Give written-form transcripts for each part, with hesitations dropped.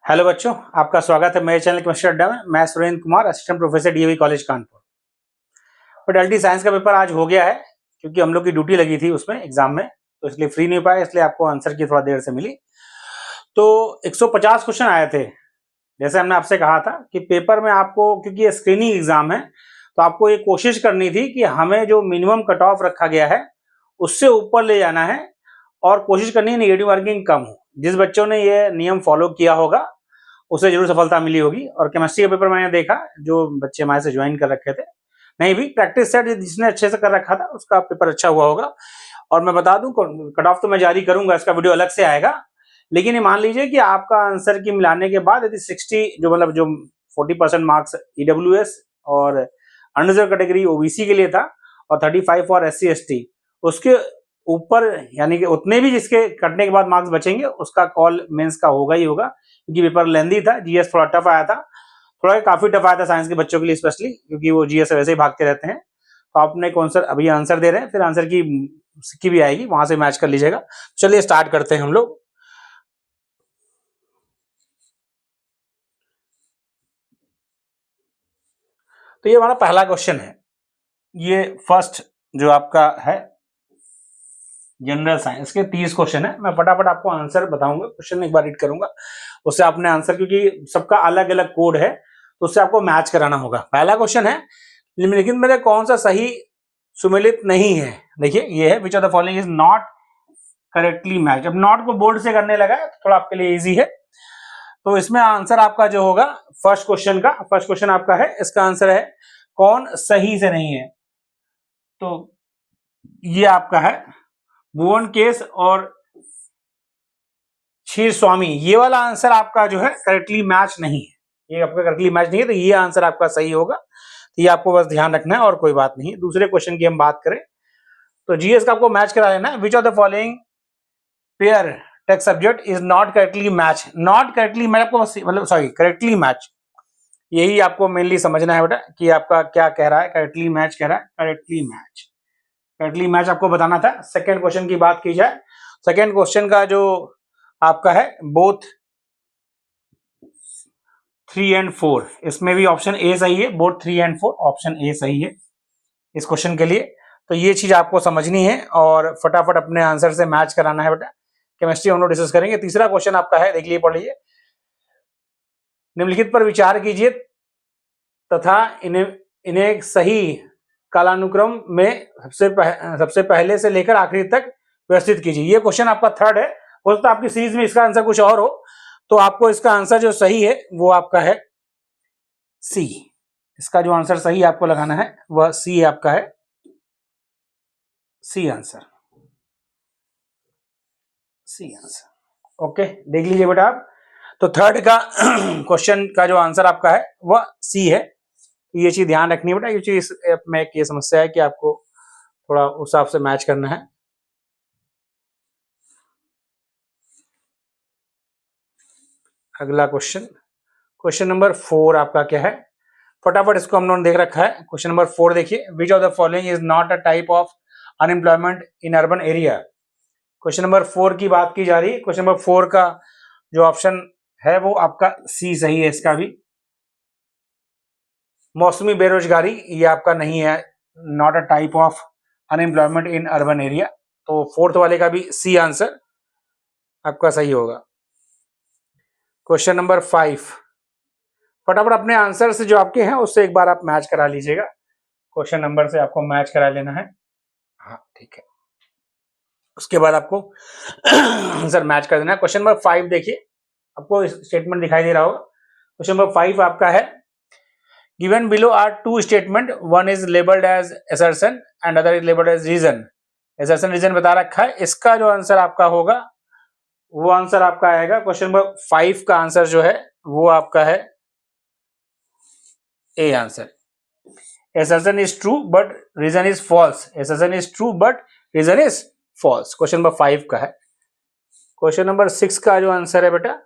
Hello बच्चों, आपका स्वागत है मेरे चैनल केमिस्ट्री अड्डा में। मैं Surendra Kumar, assistant professor DAV college Kanpur. Fertility science का पेपर आज हो गया है क्योंकि हम लोग की ड्यूटी लगी थी उसमें एग्जाम में, तो इसलिए फ्री नहीं पाए, इसलिए आपको आंसर की थोड़ा देर से मिली। तो 150 क्वेश्चन आए थे। जैसे हमने आपसे कहा था कि पेपर में आपको, क्योंकि ये स्क्रीनिंग एग्जाम है, तो आपको ये कोशिश करनी थी कि हमें जो मिनिमम कट ऑफ रखा गया है उससे ऊपर ले जाना है और कोशिश करनी है नेगेटिव मार्किंग कम हो। जिस बच्चों ने ये नियम फॉलो किया होगा उसे जरूर सफलता मिली होगी। और केमिस्ट्री का पेपर मैंने देखा, जो बच्चे हमारे से ज्वाइन कर रखे थे, नहीं भी प्रैक्टिस सेट जिसने अच्छे से कर रखा था उसका पेपर अच्छा हुआ होगा। और मैं बता दूं, कट ऑफ तो मैं जारी करूंगा, इसका वीडियो अलग से आएगा। लेकिन ये मान लीजिए कि आपका आंसर की मिलाने के बाद यदि 60 जो 40% मार्क्स ईडब्ल्यूएस और अनरिजर्व कैटेगरी ओबीसी के लिए था और 35 और एससी एसटी, उसके ऊपर यानी कि उतने भी जिसके कटने के बाद मार्क्स बचेंगे उसका कॉल मेंस का होगा ही होगा, क्योंकि पेपर लेंदी था। जीएस थोड़ा टफ आया था, थोड़ा काफी टफ आया था साइंस के बच्चों के लिए स्पेशली, क्योंकि वो जीएस से वैसे ही भागते रहते हैं। तो आपने कौन सा अभी आंसर दे रहे हैं, फिर आंसर की भी आएगी, वहां से मैच कर लीजिएगा। चलिए स्टार्ट करते हैं हम लोग। तो ये हमारा पहला क्वेश्चन है। ये फर्स्ट जो आपका है जनरल साइंस के 30 क्वेश्चन है। मैं फटाफट आपको आंसर बताऊंगा, क्वेश्चन एक बार रीड करूंगा, उससे आपने आंसर, क्योंकि सबका अलग अलग कोड है तो उससे आपको मैच कराना होगा। पहला क्वेश्चन है, लेकिन मेरे कौन सा सही सुमेलित नहीं है। देखिए ये है, which of the following is not correctly match. अब नॉट को बोल्ड से करने लगा है तो थोड़ा आपके लिए इजी है। तो इसमें आंसर आपका जो होगा फर्स्ट क्वेश्चन आपका है, इसका आंसर है कौन सही से नहीं है। तो ये आपका है भुवन केस और क्षीर स्वामी। ये वाला आंसर आपका जो है करेक्टली मैच नहीं है, ये आपका करेक्टली मैच नहीं है, तो ये आंसर आपका सही होगा। तो ये आपको बस ध्यान रखना है और कोई बात नहीं। दूसरे क्वेश्चन की हम बात करें तो जीएस का आपको मैच करा लेना है। Which of the following pair text subject is not correctly match. Not correctly match आपको करेक्टली मैच, यही आपको मेनली समझना है बेटा कि आपका क्या कह रहा है। करेक्टली मैच कह रहा है, करेक्टली मैच आपको बताना था। सेकेंड क्वेश्चन की बात की जाए, सेकेंड क्वेश्चन का जो आपका है बोथ 3 and 4, इसमें भी ऑप्शन ए सही है। बोथ 3 and 4 ऑप्शन ए सही है इस क्वेश्चन के लिए। तो ये चीज आपको समझनी है और फटाफट अपने आंसर से मैच कराना है बेटा। केमिस्ट्री हम लोग डिस्कस करेंगे। तीसरा क्वेश्चन आपका है, देख लीजिए, पढ़ लीजिए। निम्नलिखित पर विचार कीजिए तथा इन्हें सही कालानुक्रम में सबसे पहले से लेकर आखिरी तक व्यवस्थित कीजिए। ये क्वेश्चन आपका थर्ड है। हो सकता है आपकी सीरीज में इसका आंसर कुछ और हो, तो आपको इसका आंसर जो सही है वो आपका है सी। इसका जो आंसर सही आपको लगाना है वह सी आपका है, C answer, C answer. Okay, देख लीजिए बेटा आप। तो थर्ड का क्वेश्चन का जो आंसर आपका है वह सी है। ये चीज ध्यान रखनी है बेटा, ये चीज में एक ये समस्या है कि आपको थोड़ा उस हिसाब से मैच करना है। अगला क्वेश्चन नंबर 4 आपका क्या है, फटाफट इसको हम लोगों ने देख रखा है। क्वेश्चन नंबर 4 देखिए, विच of the following is not a type of unemployment in urban area. Question number 4 की बात की जा रही है। क्वेश्चन नंबर 4 का जो ऑप्शन है वो आपका सी सही है। इसका भी मौसमी बेरोजगारी ये आपका नहीं है, not a type of unemployment in urban area. तो फोर्थ वाले का भी सी आंसर आपका सही होगा। क्वेश्चन नंबर 5, फटाफट अपने आंसर से जो आपके हैं उससे एक बार आप मैच करा लीजिएगा। क्वेश्चन नंबर से आपको मैच करा लेना है। हाँ ठीक है, उसके बाद आपको आंसर मैच कर देना है। क्वेश्चन नंबर 5 देखिए, आपको स्टेटमेंट दिखाई दे रहा होगा। क्वेश्चन नंबर 5 आपका है, given below are two statement, one is labelled as assertion and other is labelled as reason. Assertion reason बता रखा है। इसका जो आंसर आपका होगा वो आंसर आपका आएगा, क्वेश्चन नंबर 5 का आंसर जो है वो आपका है A answer. assertion is true but reason is false। assertion is true but reason is false, question number 5 का है। क्वेश्चन नंबर 6 का जो आंसर है बेटा,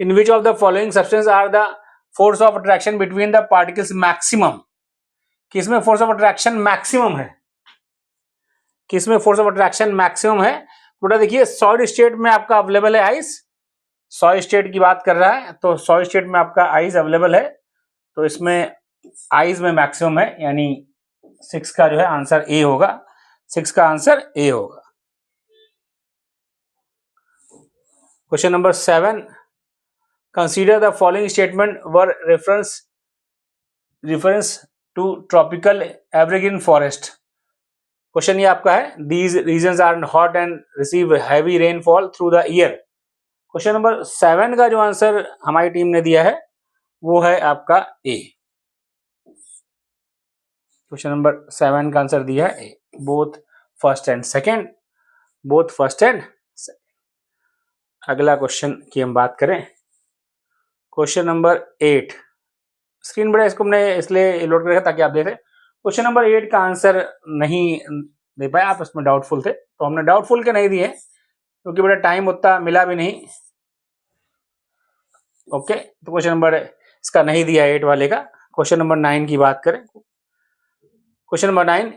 in which of the following substance are the force of attraction between the particles maximum. किसमें force of attraction maximum है, किसमें force of attraction maximum है बेटा। देखिए सॉलिड स्टेट में आपका अवेलेबल है आइस, 100 स्टेट की बात कर रहा है, तो 100 स्टेट में आपका आइज अवेलेबल है, तो इसमें आइज में मैक्सिमम है, यानी 6 का जो है आंसर ए होगा, 6 का आंसर ए होगा। Question number 7, consider the following statement were reference to tropical evergreen forest. Question ये आपका है, these regions are hot and receive heavy rainfall through the year. Question number 7 का जो आंसर हमारी team ने दिया है वो है आपका ए। क्वेश्चन नंबर 7 का आंसर दिया है A, both first and second, both first and second. अगला क्वेश्चन की हम बात करें, क्वेश्चन नंबर 8, स्क्रीन बड़ा इसको हमने इसलिए लोड कर रखा ताकि आप देखें। क्वेश्चन नंबर 8 का आंसर नहीं दे पाए आप, उसमें डाउटफुल थे, तो हमने डाउटफुल के नहीं दिए क्योंकि बड़ा टाइम उतना मिला भी नहीं। ओके, तो क्वेश्चन नंबर इसका नहीं दिया 8 वाले का। क्वेश्चन नंबर 9 की बात करें, question number 9,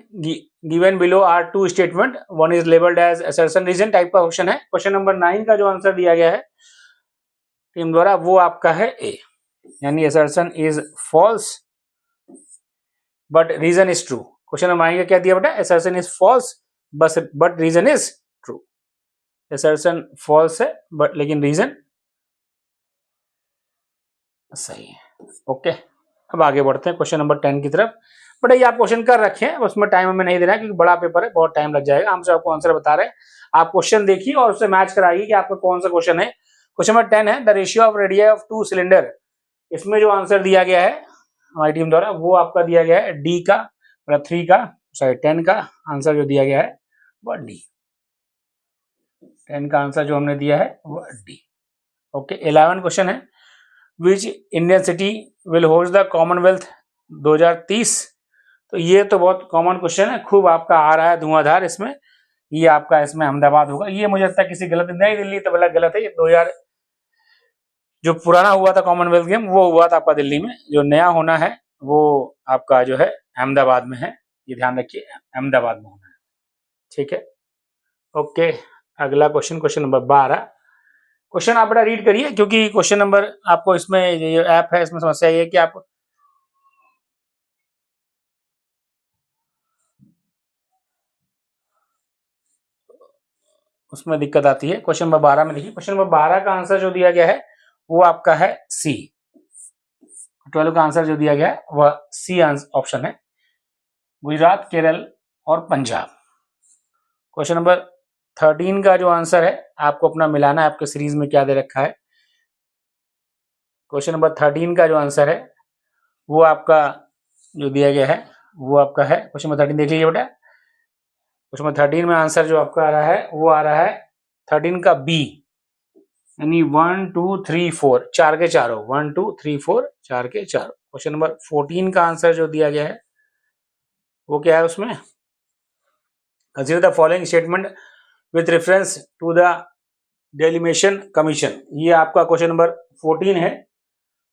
given below are two statement, one is labelled as assertion reason type का क्वेश्चन है। क्वेश्चन नंबर 9 का जो आंसर दिया गया है टीम द्वारा वो आपका है ए, यानी assertion is false but reason is true. Question number 9 का क्या दिया बेटा, assertion is false but reason is true. Assertion false है बट लेकिन रीजन सही है। ओके, अब आगे बढ़ते हैं क्वेश्चन नंबर 10 की तरफ। बट ये आप क्वेश्चन कर रखे हैं, उसमें टाइम हमें नहीं देना है क्योंकि बड़ा पेपर है, बहुत टाइम लग जाएगा। हम सब आपको आंसर बता रहे हैं, आप क्वेश्चन देखिए और उससे मैच कराइए कि आपका कौन सा क्वेश्चन है। क्वेश्चन नंबर 10 है, the ratio of radius of two cylinder. इसमें जो आंसर दिया गया है हमारी टीम द्वारा वो आपका दिया गया है डी का, मतलब 3 का, सॉरी 10 का आंसर जो दिया गया है वह डी। 10 का आंसर जो हमने दिया है वह डी। ओके, 11 क्वेश्चन है, which Indian city will host the Commonwealth 2030। तो ये तो बहुत कॉमन क्वेश्चन है, खूब आपका आ रहा है धुआंधार इसमें। ये आपका इसमें अहमदाबाद होगा। ये मुझे लगता है किसी गलत, नई दिल्ली तो बड़ा गलत है। ये 2000 जो पुराना हुआ था कॉमनवेल्थ गेम वो हुआ था आपका दिल्ली में, जो नया होना है वो आपका जो है अहमदाबाद में है। ये ध्यान रखिए, अहमदाबाद में होना है, ठीक है। ओके, अगला क्वेश्चन, क्वेश्चन नंबर 12। क्वेश्चन आप बेटा रीड करिए क्योंकि क्वेश्चन नंबर आपको इसमें ये ऐप है, इसमें समस्या ये है कि आप उसमें दिक्कत आती है। क्वेश्चन नंबर 12 में देखिए, क्वेश्चन नंबर 12 का आंसर जो दिया गया है वो आपका है सी। 12 का आंसर जो दिया गया है वह सी ऑप्शन है, गुजरात, केरल और पंजाब। क्वेश्चन नंबर 13 का जो आंसर है आपको अपना मिलाना है, आपके सीरीज में क्या दे रखा है। क्वेश्चन नंबर 13 का जो आंसर है वो आपका जो दिया गया है वो आपका है, क्वेश्चन नंबर 13 देख लीजिए बेटा। क्वेश्चन नंबर 13 में आंसर जो आपका आ रहा है वो आ रहा है 13 का बी, यानी 1 2 3 4, 4 के चारों, 1 2 3 4, 4 के चारों। क्वेश्चन नंबर 14 का आंसर जो दिया गया है वो क्या है, उसमें consider the following statement with reference to the delimitation commission. ये आपका क्वेश्चन नंबर 14 है।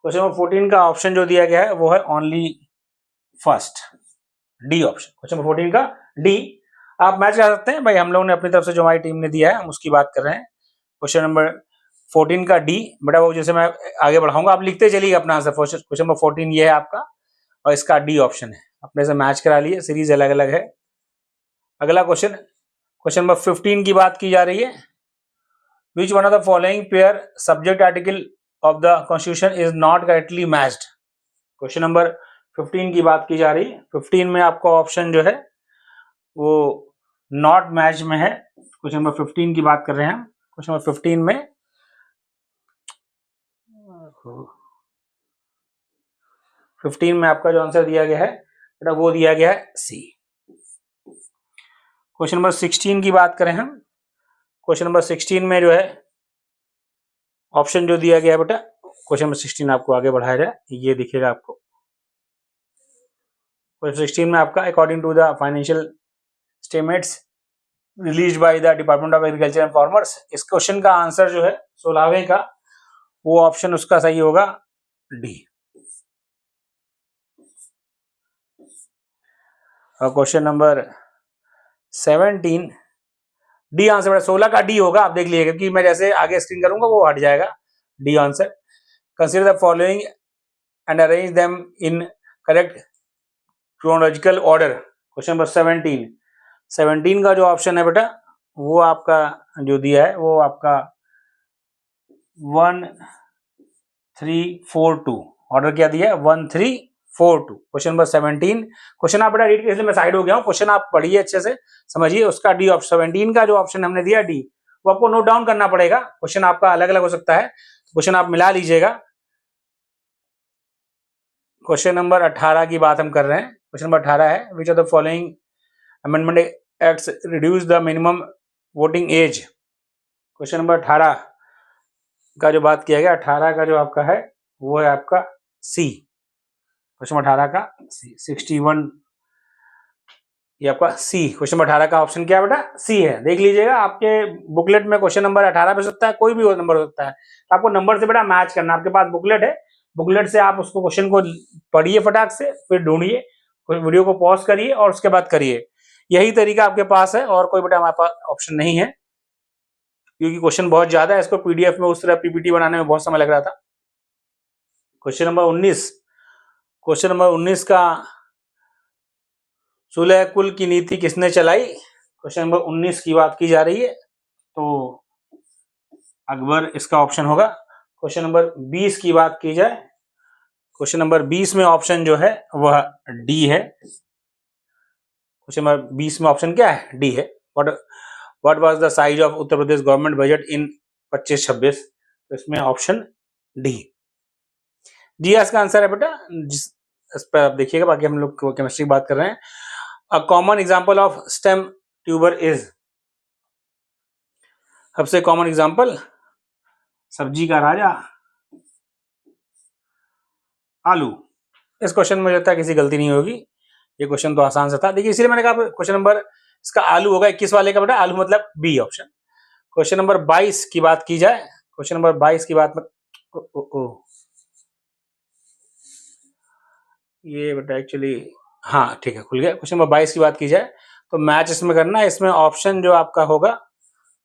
क्वेश्चन नंबर 14 का ऑप्शन जो दिया गया है वो है only first, D option. Question number 14 का डी। आप मैच कर सकते हैं भाई, हम लोगों ने अपनी तरफ से जो हमारी टीम ने दिया है हम उसकी बात कर रहे हैं। क्वेश्चन नंबर 14 का डी, बेटा वो जैसे मैं आगे बढ़ाऊंगा आप लिखते चलिएगा अपना आंसर। क्वेश्चन नंबर 14 ये है आपका और इसका डी ऑप्शन है, अपने से मैच करा लिए, सीरीज अलग अलग है। अगला क्वेश्चन, क्वेश्चन नंबर 15 की बात की जा रही है, विच one of the following pair subject article of the constitution is not correctly matched. Question number 15 की बात की जा रही है। 15 में आपका ऑप्शन जो है वो नॉट मैच में है। क्वेश्चन नंबर 15 की बात कर रहे हैं हम। क्वेश्चन नंबर 15 में 15 में आपका जो आंसर दिया गया है बेटा वो दिया गया है सी। क्वेश्चन नंबर 16 की बात करें हम। क्वेश्चन नंबर 16 में जो है ऑप्शन जो दिया गया है बेटा, क्वेश्चन नंबर 16 आपको आगे बढ़ाया जाए, ये दिखेगा आपको। क्वेश्चन 16 में आपका according to the financial statements released by the department of agriculture and farmers. इस क्वेश्चन का आंसर जो है 16वें का वो ऑप्शन उसका सही होगा डी। और क्वेश्चन नंबर 17 डी आंसर, 16 का डी होगा, आप देख लीजिएगा क्योंकि मैं जैसे आगे स्क्रीन करूंगा वो हट जाएगा। D answer. Consider the following and arrange them in correct chronological order. Question number 17 का जो ऑप्शन है बेटा वो आपका जो दिया है वो आपका 1342 ऑर्डर क्या दिया है 1342। क्वेश्चन नंबर 17 क्वेश्चन आप बेटा रीड कर, इसलिए मैं साइड हो गया हूँ, क्वेश्चन आप पढ़िए अच्छे से समझिए। उसका डी ऑप्शन 17 का जो ऑप्शन हमने दिया डी वो आपको नोट डाउन करना पड़ेगा। क्वेश्चन आपका अलग अलग हो सकता है, क्वेश्चन आप मिला लीजिएगा। क्वेश्चन नंबर 18 की बात हम कर रहे हैं। क्वेश्चन नंबर 18 है which of the following amendment acts reduce the minimum voting age. Question number 18 का जो बात किया गया 18 का जो आपका है वो है आपका सी। क्वेश्चन नंबर 18 का सी 61 ये आपका सी। क्वेश्चन नंबर 18 का ऑप्शन क्या है बेटा सी है। देख लीजिएगा आपके बुकलेट में क्वेश्चन नंबर 18 पे सकता है, कोई भी नंबर हो सकता है, तो आपको नंबर से बेटा मैच करना। आपके पास बुकलेट है, बुकलेट से आप उसको क्वेश्चन को पढ़िए फटाक से, फिर ढूंढिए, वीडियो को पॉज करिए और उसके बाद करिए। यही तरीका आपके पास है और कोई बेटा हमारे पास ऑप्शन नहीं है, क्योंकि क्वेश्चन बहुत ज्यादा है। इसको पीडीएफ में उस तरह पीपीटी बनाने में बहुत समय लग रहा था। क्वेश्चन नंबर 19, क्वेश्चन नंबर 19 का सुलह कुल की नीति किसने चलाई। क्वेश्चन नंबर 19 की बात की जा रही है तो अकबर इसका ऑप्शन होगा। क्वेश्चन नंबर 20 की बात की जाए, क्वेश्चन नंबर 20 में ऑप्शन जो है वह डी है। क्वेश्चन नंबर 20 में ऑप्शन क्या है डी है। What was the size of Uttar Pradesh government budget in 25-26, तो इसमें ऑप्शन डी। जीएस का आंसर है बेटा, इस पर आप देखिएगा। बाकी हम लोग केमिस्ट्री की बात कर रहे हैं। A common example of stem tuber is, सबसे कॉमन एग्जांपल सब्जी का राजा आलू। इस क्वेश्चन में लगता है किसी गलती नहीं होगी, ये क्वेश्चन तो आसान सा था। देखिए इसीलिए मैंने कहा क्वेश्चन नंबर इसका आलू होगा 21 वाले का बेटा, आलू मतलब बी ऑप्शन। क्वेश्चन नंबर 22 की बात की जाए, क्वेश्चन नंबर 22 की बात ये बेटा एक्चुअली हाँ ठीक है खुल गया। क्वेश्चन नंबर 22 की बात की जाए तो मैच इसमें करना है। इसमें ऑप्शन जो आपका होगा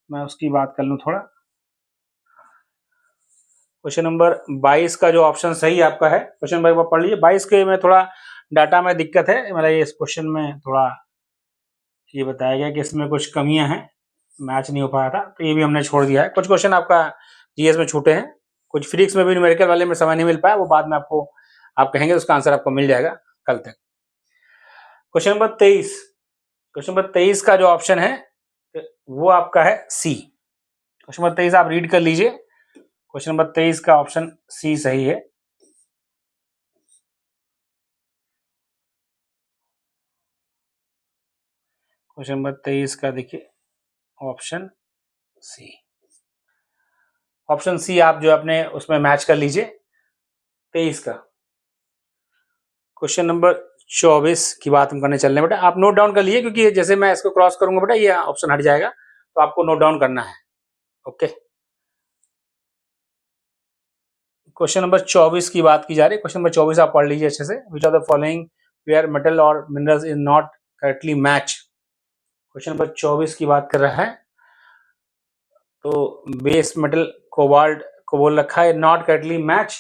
मैं उसकी बात कर लूं थोड़ा। क्वेश्चन नंबर 22 का जो ऑप्शन सही आपका है, क्वेश्चन नंबर एक बार पढ़ लीजिए। 22 के में थोड़ा डाटा में दिक्कत है, मतलब ये इस क्वेश्चन में थोड़ा ये बताया गया कि इसमें कुछ कमियां हैं, मैच नहीं हो पाया था, तो ये भी हमने छोड़ दिया है। कुछ क्वेश्चन आपका जीएस में छूटे हैं, कुछ फिजिक्स में भी न्यूमेरिकल वाले में समय नहीं मिल पाया, वो बाद में आपको आप कहेंगे, उसका आंसर आपको मिल जाएगा कल तक। क्वेश्चन नंबर 23, क्वेश्चन नंबर 23 का जो ऑप्शन है वो आपका है सी। क्वेश्चन नंबर 23 आप रीड कर लीजिए। क्वेश्चन नंबर 23 का ऑप्शन सी सही है। क्वेश्चन नंबर 23 का देखिए ऑप्शन सी, ऑप्शन सी आप जो अपने उसमें मैच कर लीजिए। 23 का क्वेश्चन नंबर 24 की बात हम करने चल रहे हैं बेटा, आप नोट डाउन कर लिए, क्योंकि जैसे मैं इसको क्रॉस करूंगा बेटा ये ऑप्शन हट जाएगा, तो आपको नोट डाउन करना है। ओके, क्वेश्चन नंबर 24 की बात की जा रही है। क्वेश्चन नंबर 24 आप पढ़ लीजिए अच्छे से। Which of the following where metal or minerals is not correctly match. Question number 24 की बात कर रहा है, तो बेस मेटल कोबाल्ट को बोल रखा है not correctly match.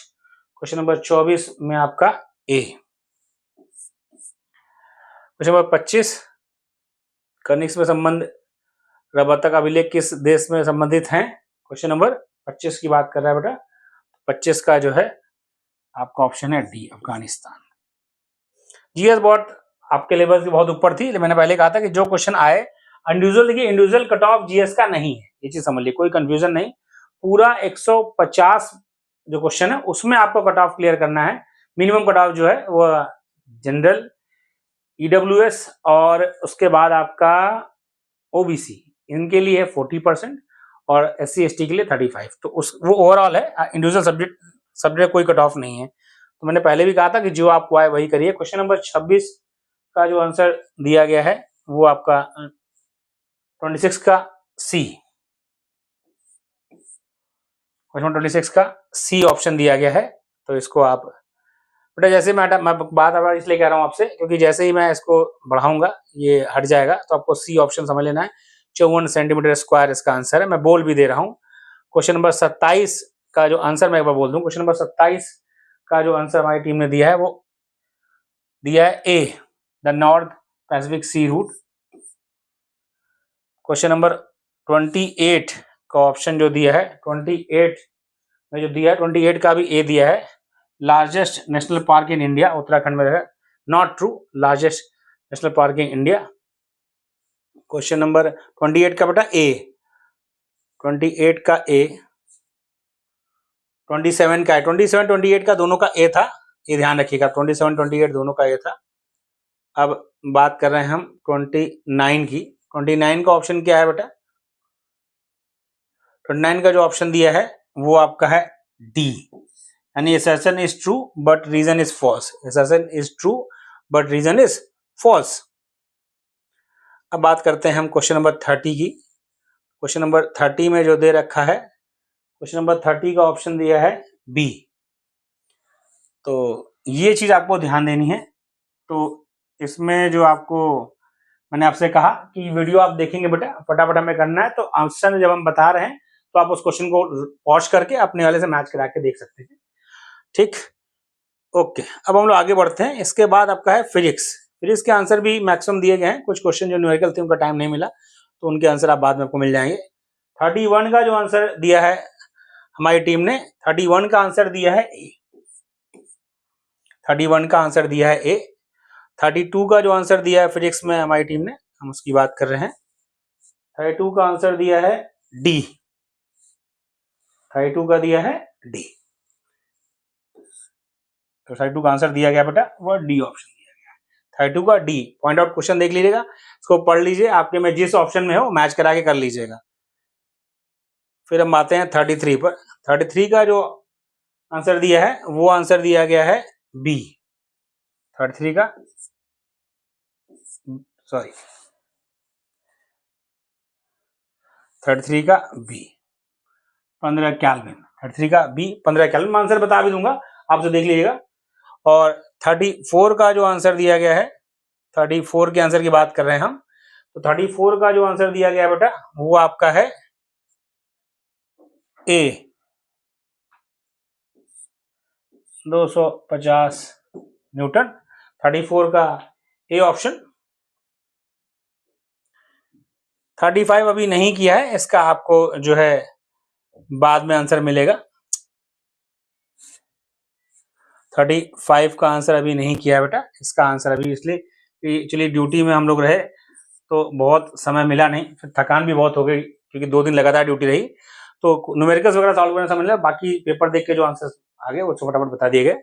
Question number 24 में आपका ए। क्वेश्चन नंबर 25, कर्निक्स में संबंध रबता अभिलेख किस देश में संबंधित हैं। क्वेश्चन नंबर 25 की बात कर रहा है बेटा, 25 का जो है आपका ऑप्शन है डी अफगानिस्तान। जीएस बहुत आपके लेवल की बहुत ऊपर थी, मैंने पहले कहा था कि जो क्वेश्चन आए इंडिविजुअल, देखिए इंडिविजुअल कट ऑफ जीएस का नहीं है, ये चीज समझ लीजिए, कोई कंफ्यूजन नहीं। पूरा 150 जो क्वेश्चन है उसमें आपको कट ऑफ क्लियर करना है। मिनिमम कट ऑफ जो है वो जनरल, ईडब्ल्यूएस और उसके बाद आपका ओबीसी, इनके लिए 40% और एससी एसटी के लिए 35, तो उस वो ओवरऑल है। इंडिविजुअल सब्जेक्ट कोई कट ऑफ नहीं है। तो मैंने पहले भी कहा था कि जो आपको आए वही करिए। क्वेश्चन नंबर 26 का जो आंसर दिया गया है वो आपका 26 का सी, क्वेश्चन 26 का सी ऑप्शन दिया गया है। तो इसको आप बेटा जैसे मैं बात अब इसलिए कह रहा हूँ आपसे, क्योंकि जैसे ही मैं इसको बढ़ाऊंगा ये हट जाएगा, तो आपको सी ऑप्शन समझ लेना है। 54 सेंटीमीटर स्क्वायर इसका आंसर है, मैं बोल भी दे रहा हूँ। क्वेश्चन नंबर 27 का जो आंसर मैं एक बार बोल दूं, क्वेश्चन नंबर 27 का जो आंसर हमारी टीम ने दिया है वो दिया है A, the North Pacific sea route. Question number 28 का ऑप्शन जो दिया है 28 में जो दिया है 28 का भी ए दिया है, largest national park in India, Uttarakhand में है। Not true, largest national park in India. Question number 28 का बेटा ए, 28 का ए, 27 का है, 27 28 का दोनों का ए था, ये ध्यान रखिएगा, 27 28 दोनों का ए था। अब बात कर रहे हैं हम 29 की। 29 का ऑप्शन क्या है बेटा? 29 का जो ऑप्शन दिया है वो आपका है डी, यानी assertion is true but reason is false, assertion is true but reason is false। अब बात करते हैं हम क्वेश्चन नंबर 30 की। क्वेश्चन नंबर 30 में जो दे रखा है, क्वेश्चन नंबर 30 का ऑप्शन दिया है बी। तो ये चीज आपको ध्यान देनी है। तो इसमें जो आपको मैंने आपसे कहा कि वीडियो आप देखेंगे बेटा, फटाफट हमें करना है, तो आंसर जब हम बता रहे हैं तो आप उस क्वेश्चन को पॉज करके अपने वाले से मैच करा के देख सकते हैं, ठीक। ओके, अब हम लोग आगे बढ़ते हैं। इसके बाद आपका है फिजिक्स। फिजिक्स के आंसर भी मैक्सिमम दिए गए हैं, कुछ क्वेश्चन जो न्यूमेरिकल थे उनका टाइम नहीं मिला तो उनके आंसर आप बाद में आपको मिल जाएंगे। 31 का जो आंसर दिया है हमारी टीम ने, 31 का आंसर दिया है ए, 31 का आंसर दिया है ए। 32 का जो आंसर दिया है फिजिक्स में हमारी टीम ने, हम उसकी बात कर रहे हैं, 32 का आंसर दिया है डी, 32 का दिया है डी। तो 32 का आंसर दिया गया बेटा वो डी ऑप्शन दिया गया, 32 का डी। पॉइंट आउट क्वेश्चन देख लीजिएगा, इसको पढ़ लीजिए, आपके में जिस ऑप्शन में हो मैच करा के कर लीजिएगा। फिर हम आते हैं 33 पर। 33 का जो आंसर दिया है वो आंसर दिया गया है बी, 33 का, सॉरी 33 का बी, 15 केल्विन, 33 का बी 15 केल्विन। मैं आंसर बता भी दूंगा, आप तो देख लीजिएगा। और 34 का जो आंसर दिया गया है, 34 के आंसर की बात कर रहे हैं हम, तो 34 का जो आंसर दिया गया बेटा वो आपका है ए, 250 न्यूटन, 34 का ए ऑप्शन। 35 अभी नहीं किया है, इसका आपको जो है बाद में आंसर मिलेगा। 35 का आंसर अभी नहीं किया है बेटा, इसका आंसर अभी, इसलिए चलिए ड्यूटी में हम लोग रहे तो बहुत समय मिला नहीं, फिर थकान भी बहुत हो गई क्योंकि 2 दिन लगातार ड्यूटी रही, तो न्यूमेरिकल्स वगैरह सॉल्व करना समझ लिया, बाकी पेपर देख के जो आंसर आ गए वो फटाफट बता दिए गए।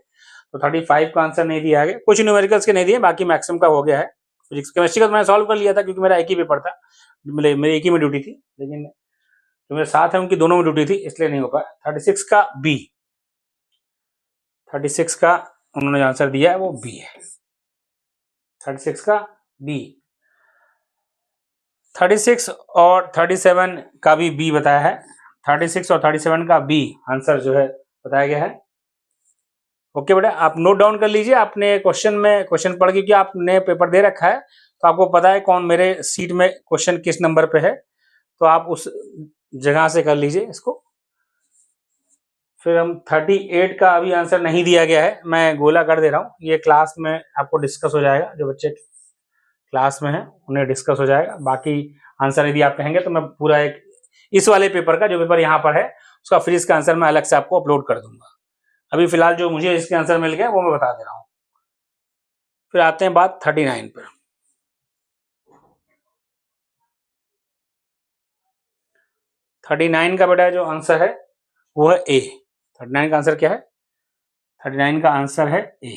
तो 35 का आंसर नहीं दिया गया, कुछ न्यूमेरिकल्स के नहीं दिए, बाकी मैक्सिमम का हो गया है। फिजिक्स केमिस्ट्री का मैंने सॉल्व कर लिया था क्योंकि मेरा एक ही पेपर था, मेरी एक ही में ड्यूटी थी, लेकिन जो मेरे साथ है उनकी दोनों में ड्यूटी थी, इसलिए नहीं हो पाया। 36 का बी, 36 का उन्होंने आंसर दिया है वो बी है, 36 का बी। 36 और 37 का भी बी बताया है, 36 और 37 का बी आंसर जो है बताया गया है। ओके बेटा, आप नोट डाउन कर लीजिए, आपने क्वेश्चन में क्वेश्चन पढ़ के, आपने पेपर दे रखा है तो आपको पता है कौन मेरे सीट में क्वेश्चन किस नंबर पे है, तो आप उस जगह से कर लीजिए इसको। फिर हम 38 का अभी आंसर नहीं दिया गया है, मैं गोला कर दे रहा हूँ, ये क्लास में आपको डिस्कस हो जाएगा, जो बच्चे क्लास में हैं उन्हें डिस्कस हो जाएगा। बाकी आंसर यदि आप कहेंगे तो मैं पूरा एक इस वाले पेपर का, जो पेपर यहाँ पर है उसका फिजिक्स का आंसर मैं अलग से आपको अपलोड कर दूंगा। अभी फिलहाल जो मुझे इसके आंसर मिल गया वो मैं बता दे रहा हूँ। फिर आते हैं बात 39 पर। 39 का बेटा जो आंसर है वो है ए। 39 का आंसर क्या है? 39 का आंसर है ए।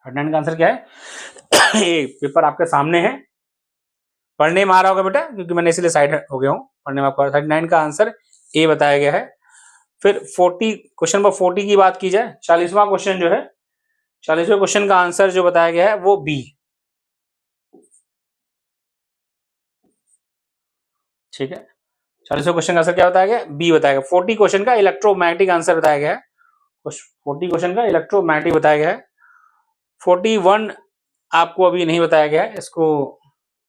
39 का आंसर क्या है? ए। पेपर आपके सामने है, पढ़ने में आ रहा होगा बेटा, क्योंकि मैंने इसलिए साइड हो गया हूँ, पढ़ने में आपको 39 का आंसर ए बताया गया है। फिर 40, क्वेश्चन नंबर 40 की बात की जाए, 40वां क्वेश्चन जो है, 40वें क्वेश्चन का आंसर जो बताया गया है वो बी। ठीक है, 40वें क्वेश्चन का आंसर क्या बताया गया? बी बताया गया। 40 क्वेश्चन का इलेक्ट्रोमैग्नेटिक आंसर बताया गया है, 40 क्वेश्चन का इलेक्ट्रोमैग्नेटिक बताया गया है। 41 आपको अभी नहीं बताया गया है, इसको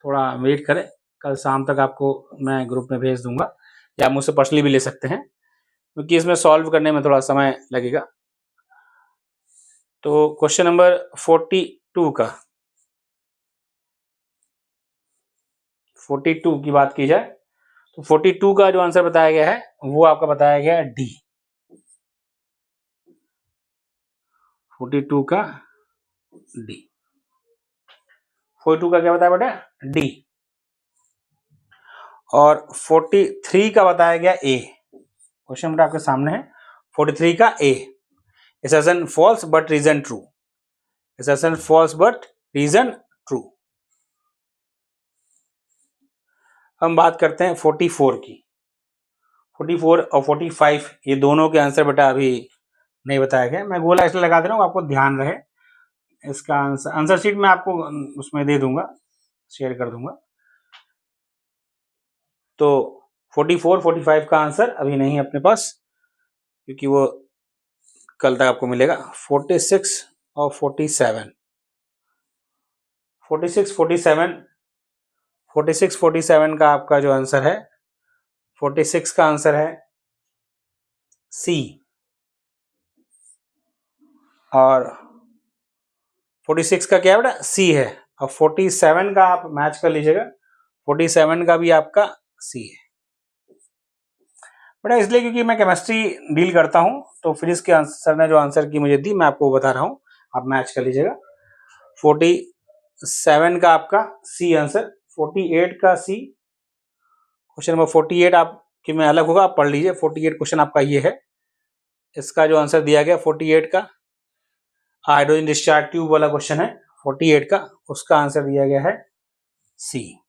थोड़ा वेट करें, कल शाम तक आपको मैं ग्रुप में भेज दूंगा, या मुझसे पर्सनली भी ले सकते हैं। क्योंकि इसमें सॉल्व करने में थोड़ा समय लगेगा। तो क्वेश्चन नंबर 42 का 42 की बात की जाए तो 42 का जो आंसर बताया गया है वो आपका बताया गया है डी। 42 का डी। 42 का क्या बताया बेटा? डी। और 43 का बताया गया ए। क्वेश्चन बेटा आपके सामने है 43 का A. Assertion false but reason true. Assertion false but reason true. हम बात करते हैं 44 की। 44 और 45 ये दोनों के आंसर बेटा अभी नहीं बताया गया। मैं गोला इसलिए लगा दे रहा हूँ आपको ध्यान रहे। इसका आंसर शीट मैं आपको उसमें दे दूंगा, शेयर कर दूंगा। तो 44 45 का आंसर अभी नहीं है अपने पास, क्योंकि वो कल तक आपको मिलेगा। 46 और 47 46 47 का आपका जो आंसर है 46 का आंसर है सी। और 46 का क्या है बेटा? सी है। और 47 का आप मैच कर लीजिएगा, 47 का भी आपका सी है बेटा। इसलिए क्योंकि मैं केमिस्ट्री डील करता हूं, तो फिजिक्स के आंसर ने जो आंसर की मुझे दी मैं आपको बता रहा हूं, आप मैच कर लीजिएगा। 47 का आपका सी आंसर, 48 का सी। क्वेश्चन नंबर 48 आपके में अलग होगा, आप पढ़ लीजिए। 48 क्वेश्चन आपका ये है। इसका जो आंसर दिया गया 48 का हाइड्रोजन डिस्चार्ज ट्यूब वाला क्वेश्चन है 48 का, उसका आंसर दिया गया है सी।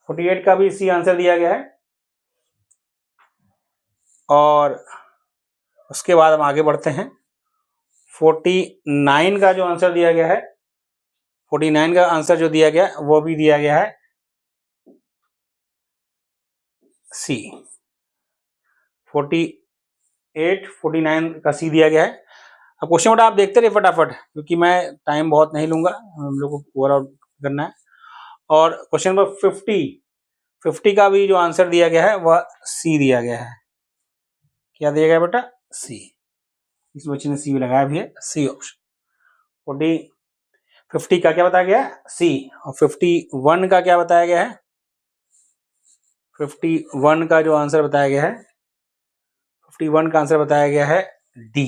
48 का भी सी आंसर दिया गया है। और उसके बाद हम आगे बढ़ते हैं। 49 का जो आंसर दिया गया है, 49 का आंसर जो दिया गया वो भी दिया गया है सी। 48 49 का सी दिया गया है। अब क्वेश्चन बेटा आप देखते रहिए फटाफट, क्योंकि मैं टाइम बहुत नहीं लूंगा, हम लोग को ओवरऑल करना है। और क्वेश्चन नंबर 50 का भी जो आंसर दिया गया है वह सी दिया गया है। क्या दिया गया बेटा? सी। इस बच्चे ने सी भी लगाया भी है, सी ऑप्शन। 50 का क्या बताया गया है? सी। और 51 का क्या बताया गया है? 51 का जो आंसर बताया गया है, 51 का आंसर बताया गया है डी।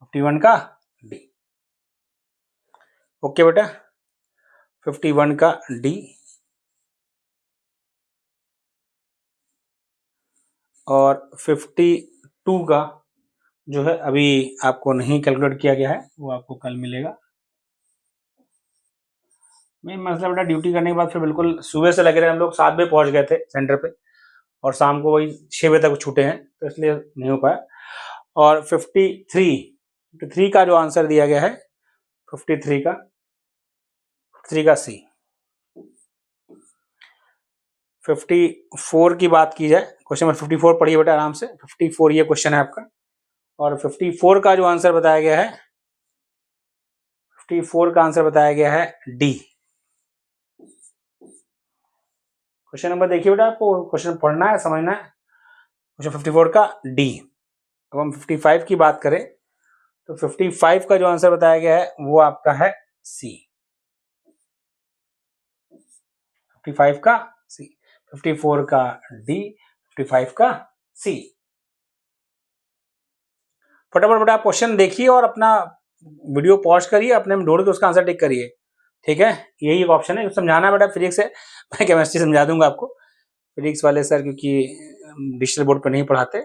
51 का डी। ओके बेटा, 51 का डी। और 52 का जो है अभी आपको नहीं कैलकुलेट किया गया है, वो आपको कल मिलेगा। मेन मसला बेटा ड्यूटी करने के बाद फिर बिल्कुल सुबह से लगे रहे, हम लोग 7 बजे पहुंच गए थे सेंटर पे और शाम को वही 6 बजे तक छूटे हैं, तो इसलिए नहीं हो पाया। और 53 का जो आंसर दिया गया है 53 का सी। 54 की बात की जाए, क्वेश्चन नंबर 54 पढ़िए बेटा आराम से। 54 ये क्वेश्चन है आपका। और 54 का जो आंसर बताया गया है, 54 का आंसर बताया गया है डी। क्वेश्चन नंबर देखिए बेटा, आपको क्वेश्चन पढ़ना है, समझना है। क्वेश्चन 54 का डी। अब हम 55 की बात करें तो 55 का जो आंसर बताया गया है वो आपका है सी। 55 का सी, 54 का डी, 55 का सी। फटाफट बेटा क्वेश्चन देखिए और अपना वीडियो पॉज करिए, अपने में ढूंढ के उसका आंसर टिक करिए, ठीक है। यही एक ऑप्शन है। समझाना बेटा फिजिक्स है, मैं केमिस्ट्री समझा दूंगा आपको। फिजिक्स वाले सर क्योंकि डिजिटल बोर्ड पर नहीं पढ़ाते,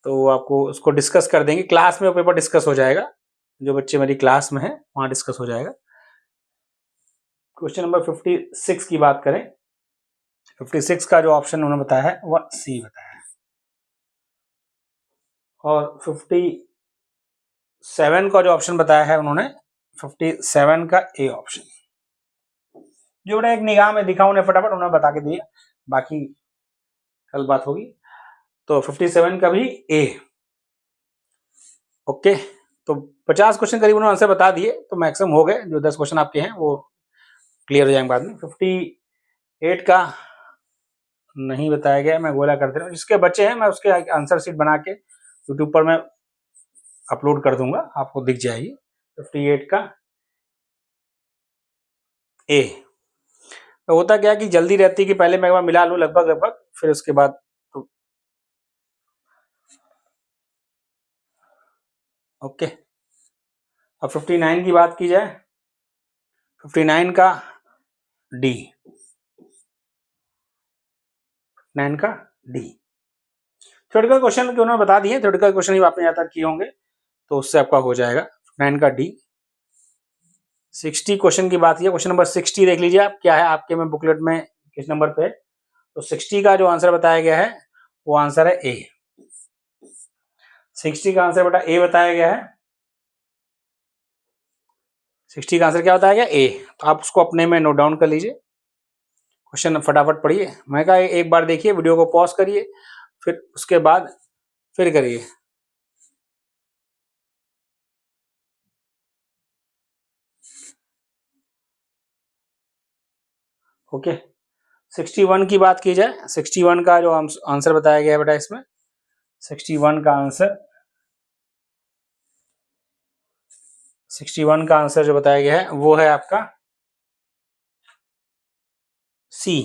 तो आपको उसको डिस्कस कर देंगे क्लास में, पेपर डिस्कस हो जाएगा। जो बच्चे मेरी क्लास में है वहां डिस्कस हो जाएगा। क्वेश्चन नंबर 56 की बात करें, 56 का जो ऑप्शन उन्होंने बताया है वह सी बताया है। और 57 का जो ऑप्शन बताया है उन्होंने, 57 का ए ऑप्शन। जो एक निगाह में दिखा उन्हें फटाफट उन्होंने बता के दिया, बाकी कल बात होगी। तो 57 का भी ए। ओके, तो 50 क्वेश्चन करीब उन्होंने आंसर बता दिए, तो मैक्सिमम हो गए। जो 10 क्वेश्चन आपके हैं वो क्लियर हो जाएंगे बाद में। 58 का नहीं बताया गया, मैं गोला कर दे रहा हूँ। जिसके बच्चे हैं मैं उसके आंसर शीट बना के यूट्यूब पर मैं अपलोड कर दूंगा, आपको दिख जाएगी। 58 का ए। तो होता क्या कि जल्दी रहती है कि पहले मैं एक बार मिला लूँ लगभग लगभग, फिर उसके बाद तो ओके। अब 59 की बात की जाए, 59 का डी, 9 का डी। थ्योरेटिकल क्वेश्चन के उन्होंने बता दिए, थ्योरेटिकल क्वेश्चन ही आपने यहाँ तक किए होंगे तो उससे आपका हो जाएगा। 9 का डी। 60 क्वेश्चन की बात की, क्वेश्चन नंबर 60 देख लीजिए आप, क्या है आपके में बुकलेट में किस नंबर पे है। तो 60 का जो आंसर बताया गया है वो आंसर है ए। 60 का आंसर बेटा ए बताया गया है। 60 का आंसर क्या बताया गया, ए। तो आप उसको अपने में नोट डाउन कर लीजिए, क्वेश्चन फटाफट पढ़िए। मैं कहा एक बार देखिए, वीडियो को पॉज करिए, फिर उसके बाद फिर करिए। ओके। 61 की बात की जाए, 61 का जो आंसर बताया गया है बेटा इसमें, 61 का आंसर, 61 का आंसर जो बताया गया है वो है आपका सी।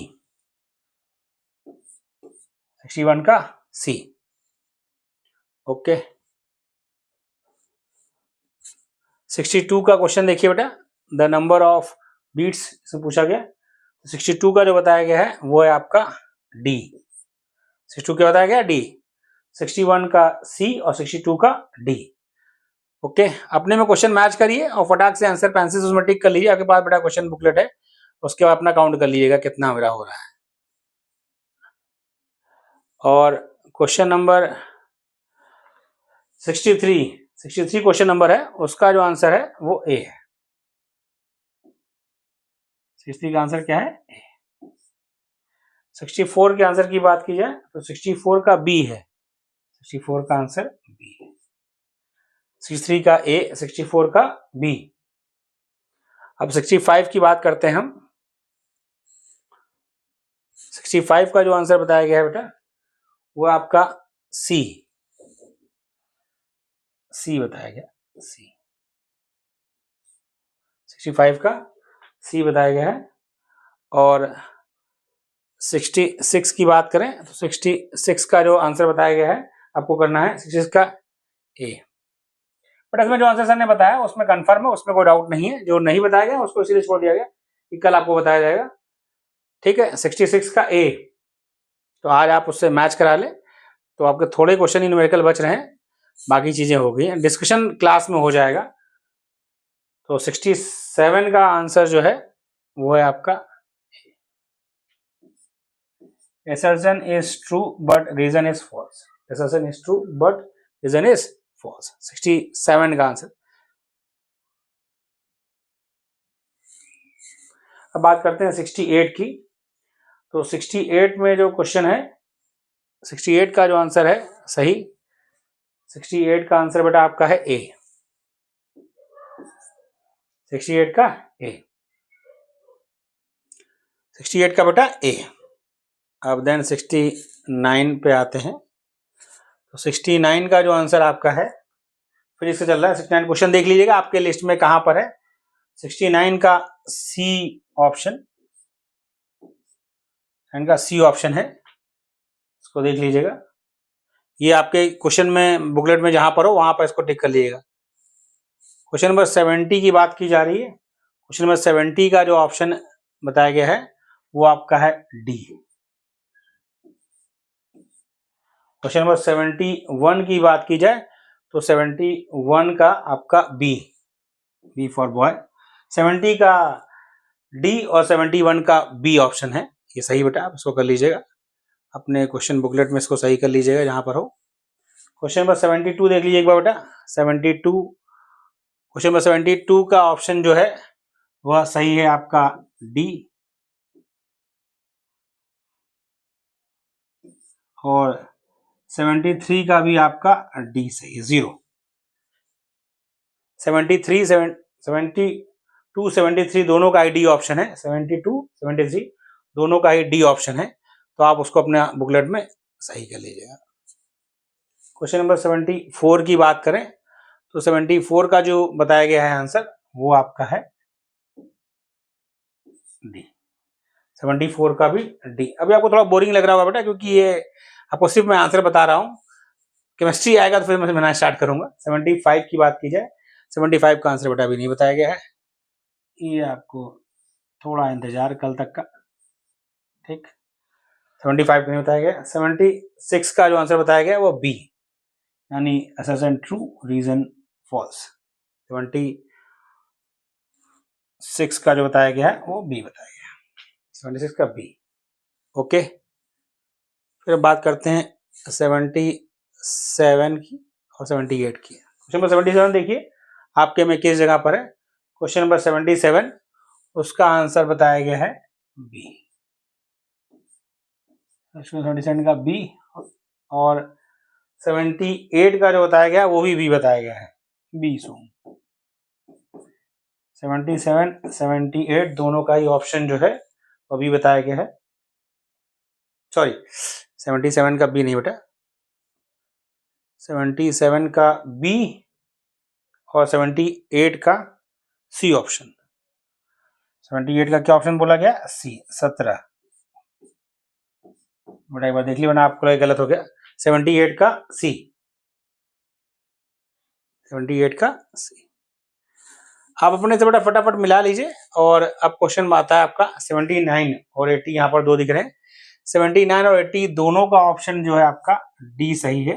61 का सी। ओके। 62 का क्वेश्चन देखिए बेटा, द नंबर ऑफ बीट्स से पूछा गया। 62 का जो बताया गया है वो है आपका डी। 62 क्या बताया गया, डी। 61 का सी और 62 का डी। ओके। अपने में क्वेश्चन मैच करिए और फटाक से आंसर पेंसिल से उसमें टिक कर लीजिए। आपके पास बेटा क्वेश्चन बुकलेट है, उसके बाद अपना काउंट कर लीजिएगा कितना मेरा हो रहा है। और क्वेश्चन नंबर 63 क्वेश्चन नंबर है, उसका जो आंसर है वो ए है। 63 का आंसर क्या है, ए। 64 के आंसर की बात की जाए तो 64 का बी है। 64 का आंसर बी है। 63 का ए, 64 का बी। अब 65 की बात करते हैं हम। 65 का जो आंसर बताया गया है बेटा वो आपका सी, सी बताया गया, सी। 65 का सी बताया गया है। और 66 की बात करें तो 66 का जो आंसर बताया गया है आपको करना है 66 का ए। बट इसमें जो आंसर सर ने बताया उसमें कंफर्म है, उसमें कोई डाउट नहीं है। जो नहीं बताया गया उसको इसीलिए छोड़ दिया गया कि कल आपको बताया जाएगा। ठीक है। 66 का ए, तो आज आप उससे मैच करा ले तो आपके थोड़े क्वेश्चन न्यूमेरिकल बच रहे हैं, बाकी चीजें हो गई हैं, डिस्कशन क्लास में हो जाएगा। तो 67 का आंसर जो है वो है आपका assertion is true but reason is false। assertion is true but reason is false। 67 का आंसर। अब बात करते हैं 68 की। तो 68 में जो क्वेश्चन है, 68 का जो आंसर है सही, 68 का आंसर बेटा आपका है ए। 68 का ए, 68 का बेटा ए। अब देन 69 पे आते हैं। तो 69 का जो आंसर आपका है, फिर इससे चल रहा है 69 क्वेश्चन देख लीजिएगा आपके लिस्ट में कहां पर है। 69 का सी ऑप्शन, इनका सी ऑप्शन है, इसको देख लीजिएगा। ये आपके क्वेश्चन में बुकलेट में जहां पर हो वहां पर इसको टिक कर लीजिएगा। क्वेश्चन नंबर 70 की बात की जा रही है। क्वेश्चन नंबर 70 का जो ऑप्शन बताया गया है वो आपका है डी। क्वेश्चन नंबर 71 की बात की जाए तो 71 का आपका बी, बी फॉर बॉय। 70 का डी और 71 का बी ऑप्शन है, ये सही बेटा, आप इसको कर लीजिएगा अपने क्वेश्चन बुकलेट में, इसको सही कर लीजिएगा जहां पर हो। क्वेश्चन नंबर 72 देख लीजिए एक बार बेटा। 72, क्वेश्चन नंबर 72 का ऑप्शन जो है वह सही है आपका डी। और 73 का भी आपका डी सही है, 0। 73, 72, 73 दोनों का ही डी ऑप्शन है। 72, 73 दोनों का ही डी ऑप्शन है। तो आप उसको अपने बुकलेट में सही कर लीजिएगा। क्वेश्चन नंबर 74 की बात करें तो 74 का जो बताया गया है आंसर वो आपका है डी। 74 का भी डी। अभी आपको थोड़ा बोरिंग लग रहा होगा बेटा, क्योंकि ये आपको सिर्फ मैं आंसर बता रहा हूँ। केमिस्ट्री आएगा तो फिर मैं बनाना स्टार्ट करूंगा। 75 की बात की जाए, 75 का आंसर बेटा अभी नहीं बताया गया है, ये आपको थोड़ा इंतजार कल तक का, ठीक। 75 नहीं बताया गया। 76 का जो आंसर बताया गया वो बी, यानी असर्शन ट्रू रीजन फॉल्स। 76 का जो बताया गया है वो बी बताया गया, 76 का बी। ओके, फिर बात करते हैं 77 की और 78 की। क्वेश्चन नंबर 77 देखिए आपके में किस जगह पर है। क्वेश्चन नंबर 77 उसका आंसर बताया गया है बी। 77 का बी और 78 का जो बताया गया वो भी बी बताया गया है, बी। सो 77 78 दोनों का ही ऑप्शन जो है वो भी बताया गया है। सॉरी, 77 का बी नहीं बेटा, 77 का बी और 78 का सी ऑप्शन। 78 का क्या ऑप्शन बोला गया, सी 17। बेटा एक बार देख लिया वरना आपको गलत हो गया। 78 का सी, 78 का सी। आप अपने से बेटा फटाफट मिला लीजिए। और अब क्वेश्चन आता है आपका 79 और 80, यहाँ पर दो दिख रहे हैं। 79 और 80 दोनों का ऑप्शन जो है आपका डी सही है।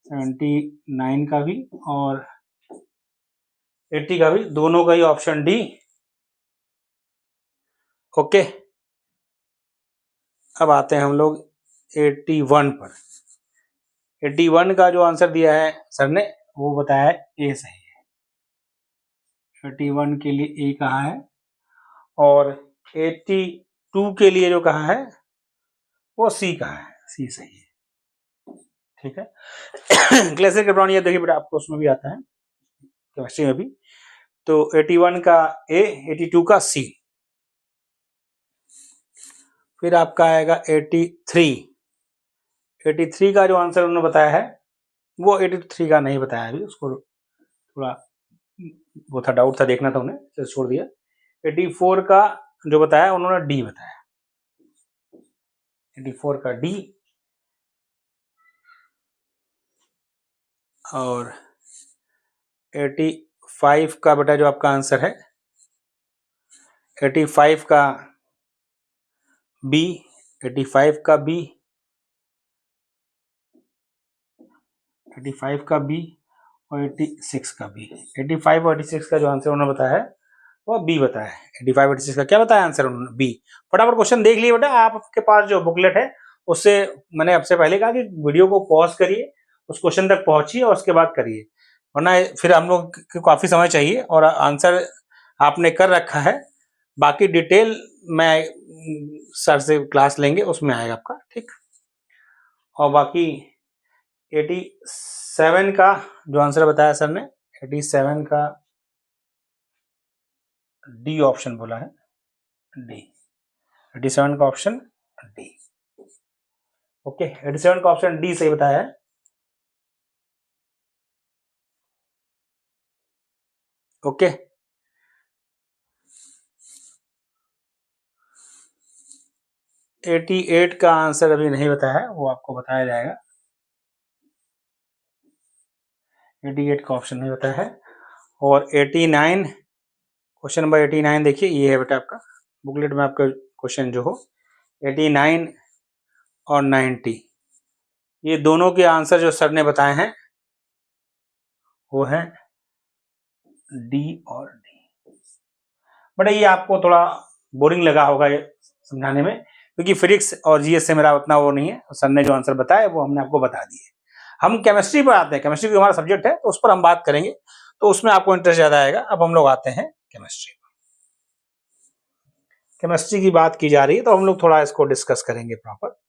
79 का भी और 80 का भी, दोनों का ही ऑप्शन डी। ओके, अब आते हैं हम लोग 81 पर। 81 का जो आंसर दिया है सर ने वो बताया है ए सही है। 81 के लिए ए कहा है और 82 के लिए जो कहा है वो सी कहा है, सी सही है, ठीक है। क्लासिक कैप्रोन ये देखिए बेटा आपको उसमें भी आता है, केमिस्ट्री में भी। तो 81 का ए, 82 का सी। फिर आपका आएगा 83। 83 का जो आंसर उन्होंने बताया है वो 83 का नहीं बताया अभी, उसको थोड़ा वो था, डाउट था, देखना था उन्हें, तो छोड़ दिया। 84 का जो बताया उन्होंने डी बताया, 84 का डी। और 85 का बेटा जो आपका आंसर है 85 का बी, 85 का बी, 85 का बी और 86 का बी। 85 और 86 का जो आंसर उन्होंने बताया है वो बी बताया है। 85 86 का क्या बताया आंसर उन्होंने, बी। फटाफट क्वेश्चन देख लिए बेटा, आपके पास जो बुकलेट है उससे मैंने आपसे पहले कहा कि वीडियो को पॉज करिए, उस क्वेश्चन तक पहुंचिए और उसके बाद करिए, वरना फिर हम लोग को काफी समय चाहिए। और आंसर आपने कर रखा है, बाकी डिटेल मैं सर से क्लास लेंगे उसमें आएगा आपका, ठीक। और बाकी 87 का जो आंसर बताया सर ने, 87 का डी ऑप्शन बोला है, डी। 87 का ऑप्शन डी। ओके, 87 का ऑप्शन डी सही बताया है। ओके, 88 का आंसर अभी नहीं बताया है, वो आपको बताया जाएगा। 88 का ऑप्शन नहीं बताया है। और 89, क्वेश्चन नंबर 89 देखिए, ये है बेटा आपका बुकलेट में आपका क्वेश्चन जो हो 89 और 90, ये दोनों के आंसर जो सर ने बताए हैं वो है डी और डी। बट ये आपको थोड़ा बोरिंग लगा होगा ये समझाने में, क्योंकि फिजिक्स और जीएस से मेरा उतना वो नहीं है। सर ने जो आंसर बताया वो हमने आपको बता दिए। हम केमिस्ट्री पर आते हैं, केमिस्ट्री हमारा सब्जेक्ट है तो उस पर हम बात करेंगे, तो उसमें आपको इंटरेस्ट ज्यादा आएगा। अब हम लोग आते हैं केमिस्ट्री। केमिस्ट्री की बात की जा रही है तो हम लोग थोड़ा इसको डिस्कस करेंगे प्रॉपर।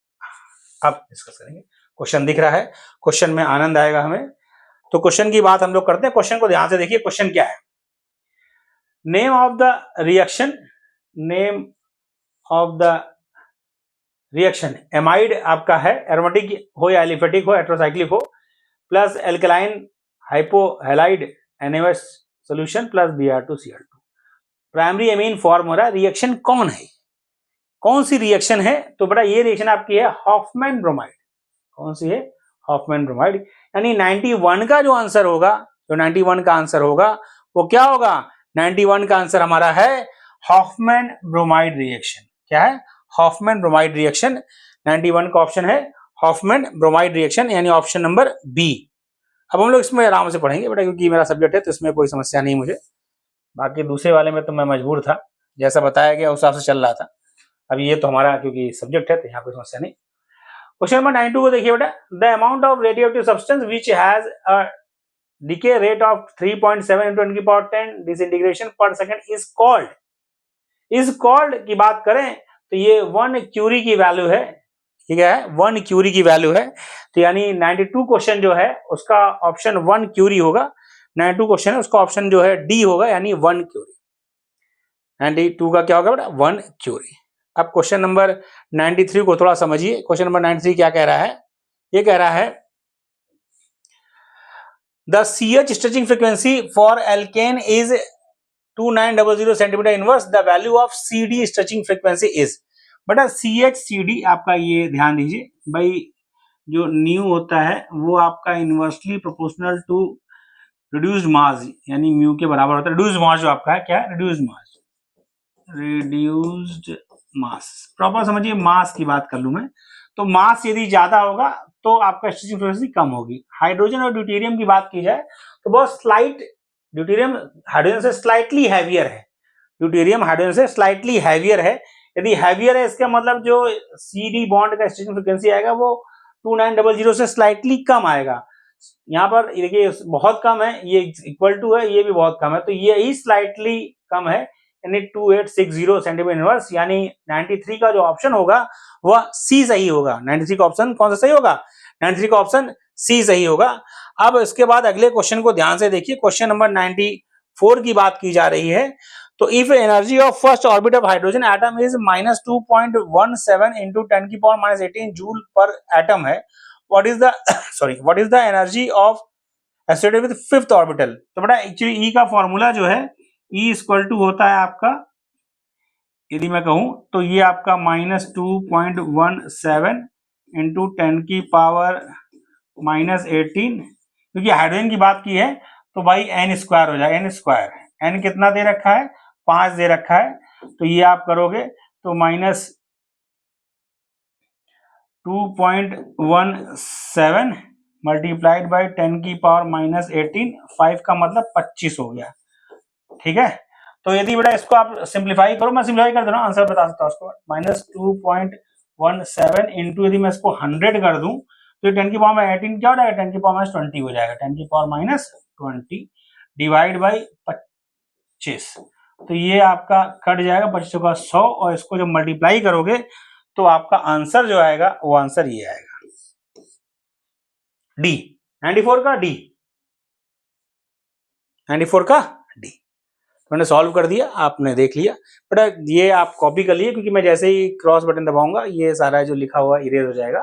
अब डिस्कस करेंगे, क्वेश्चन दिख रहा है, क्वेश्चन में आनंद आएगा हमें। तो क्वेश्चन की बात हम लोग करते हैं। क्वेश्चन को ध्यान से देखिए, क्वेश्चन क्या है, name of the reaction, name of the reaction amide आपका है, एरोमेटिक हो या एलिफेटिक हो, हेटेरोसाइक्लिक हो, plus alkaline hypohalide NaOH solution plus Br2Cl2। Primary amine form हो रहा है। रिएक्शन कौन है, कौन सी रिएक्शन है? तो बेटा ये रिएक्शन आपकी है हॉफमैन ब्रोमाइड। कौन सी है? Hoffmann bromide. यानी 91 का जो आंसर होगा, जो 91 का आंसर होगा वो क्या होगा? 91 का आंसर हमारा है हॉफमैन ब्रोमाइड रिएक्शन। क्या है? Hoffmann bromide reaction. 91 का ऑप्शन है हॉफमैन ब्रोमाइड रिएक्शन, यानी ऑप्शन नंबर बी। अब हम लोग इसमें आराम से पढ़ेंगे बेटा, क्योंकि मेरा सब्जेक्ट है तो इसमें कोई समस्या नहीं मुझे। बाकी दूसरे वाले में तो मैं मजबूर था, जैसा बताया गया उस हिसाब से चल रहा था। अब ये तो हमारा क्योंकि सब्जेक्ट है तो यहाँ कोई समस्या नहीं। क्वेश्चन नंबर 92 को देखिए बेटा, the amount of radioactive substance which has a decay rate of 3.7 into 10 की power 10 disintegration per second is called की बात करें तो ये 1 क्यूरी की वैल्यू है। ठीक है, 1 क्यूरी की वैल्यू है। तो यानी 92 क्वेश्चन जो है उसका ऑप्शन 1 क्यूरी होगा। 92 क्वेश्चन है उसका ऑप्शन जो है डी होगा, यानी 1 क्यूरी। 92 का क्या होगा बेटा? 1 क्यूरी। अब क्वेश्चन नंबर 93 को थोड़ा समझिए। क्वेश्चन नंबर 93 क्या कह रहा है? ये कह रहा है the CH stretching frequency for alkane is 2900 centimeter inverse, the value of CD stretching frequency is। बेटा CH CD आपका ये ध्यान दीजिए भाई, जो न्यू होता है वो आपका इनवर्सली प्रोपोर्शनल टू रिड्यूस्ड मास, यानी म्यू के बराबर होता है। रिड्यूस्ड मास जो आपका है, क्या है? रिड्यूस्ड मास। प्रॉपर समझिए, मास की बात कर लूं मैं तो मास यदि ज्यादा होगा तो आपका स्ट्रेचिंग फ्रीक्वेंसी कम होगी। हाइड्रोजन और ड्यूटेरियम की बात की जाए तो बहुत स्लाइट, ड्यूटेरियम हाइड्रोजन से स्लाइटली हैवियर है। ड्यूटेरियम हाइड्रोजन से स्लाइटली हैवियर है। यदि हैवियर है इसका मतलब जो CD बॉन्ड का स्ट्रेचिंग फ्रीक्वेंसी आएगा वो 2900 से स्लाइटली कम आएगा। यहाँ पर देखिए बहुत कम है, ये इक्वल टू है, ये भी बहुत कम है, तो ये ही स्लाइटली कम है, यानी 2860 सेंटीमीटर इनवर्स। यानी 93 का जो ऑप्शन होगा वह सी सही होगा। 93 का ऑप्शन कौन सा सही होगा? 93 का ऑप्शन सी सही होगा। अब इसके बाद अगले क्वेश्चन को ध्यान से देखिए। क्वेश्चन नंबर 94 की बात की जा रही है। तो if energy of first orbit of hydrogen atom is -2.17 into 10 की पावर -18 जूल पर एटम है, what is the energy of associated with fifth orbital? तो बेटा एक्चुअली ई का फॉर्मूला जो है E इक्वल टू होता है आपका, यदि मैं कहूं तो ये आपका -2.17 इंटू 10 की पावर -18, क्योंकि हाइड्रोजन की बात की है तो भाई n स्क्वायर हो जाएगा। n स्क्वायर, n कितना दे रखा है? 5 दे रखा है, तो ये आप करोगे तो -2.17 मल्टीप्लाइड बाई 10 की पावर -18, 5 का मतलब 25 हो गया। ठीक है, तो यदि बेटा इसको आप सिंप्लीफाई करो, मैं सिंप्लीफाई कर दे रहा हूँ, आंसर बता सकता हूँ उसको। -2.17 इंटू यदि मैं इसको 100 कर दूं तो 10 की पावर -18 क्या हो जाएगा? 10 की पावर -20 हो जाएगा। 10 की पावर -20 डिवाइड बाई 25, तो ये आपका कट जाएगा 25 का 100, और इसको जब मल्टीप्लाई करोगे तो आपका आंसर जो आएगा वो आंसर ये आएगा डी। 94 का डी, 94 का डी। मैंने सॉल्व कर दिया, आपने देख लिया। बट ये आप कॉपी कर लिए, क्योंकि मैं जैसे ही क्रॉस बटन दबाऊंगा ये सारा जो लिखा हुआ इरेज हो जाएगा।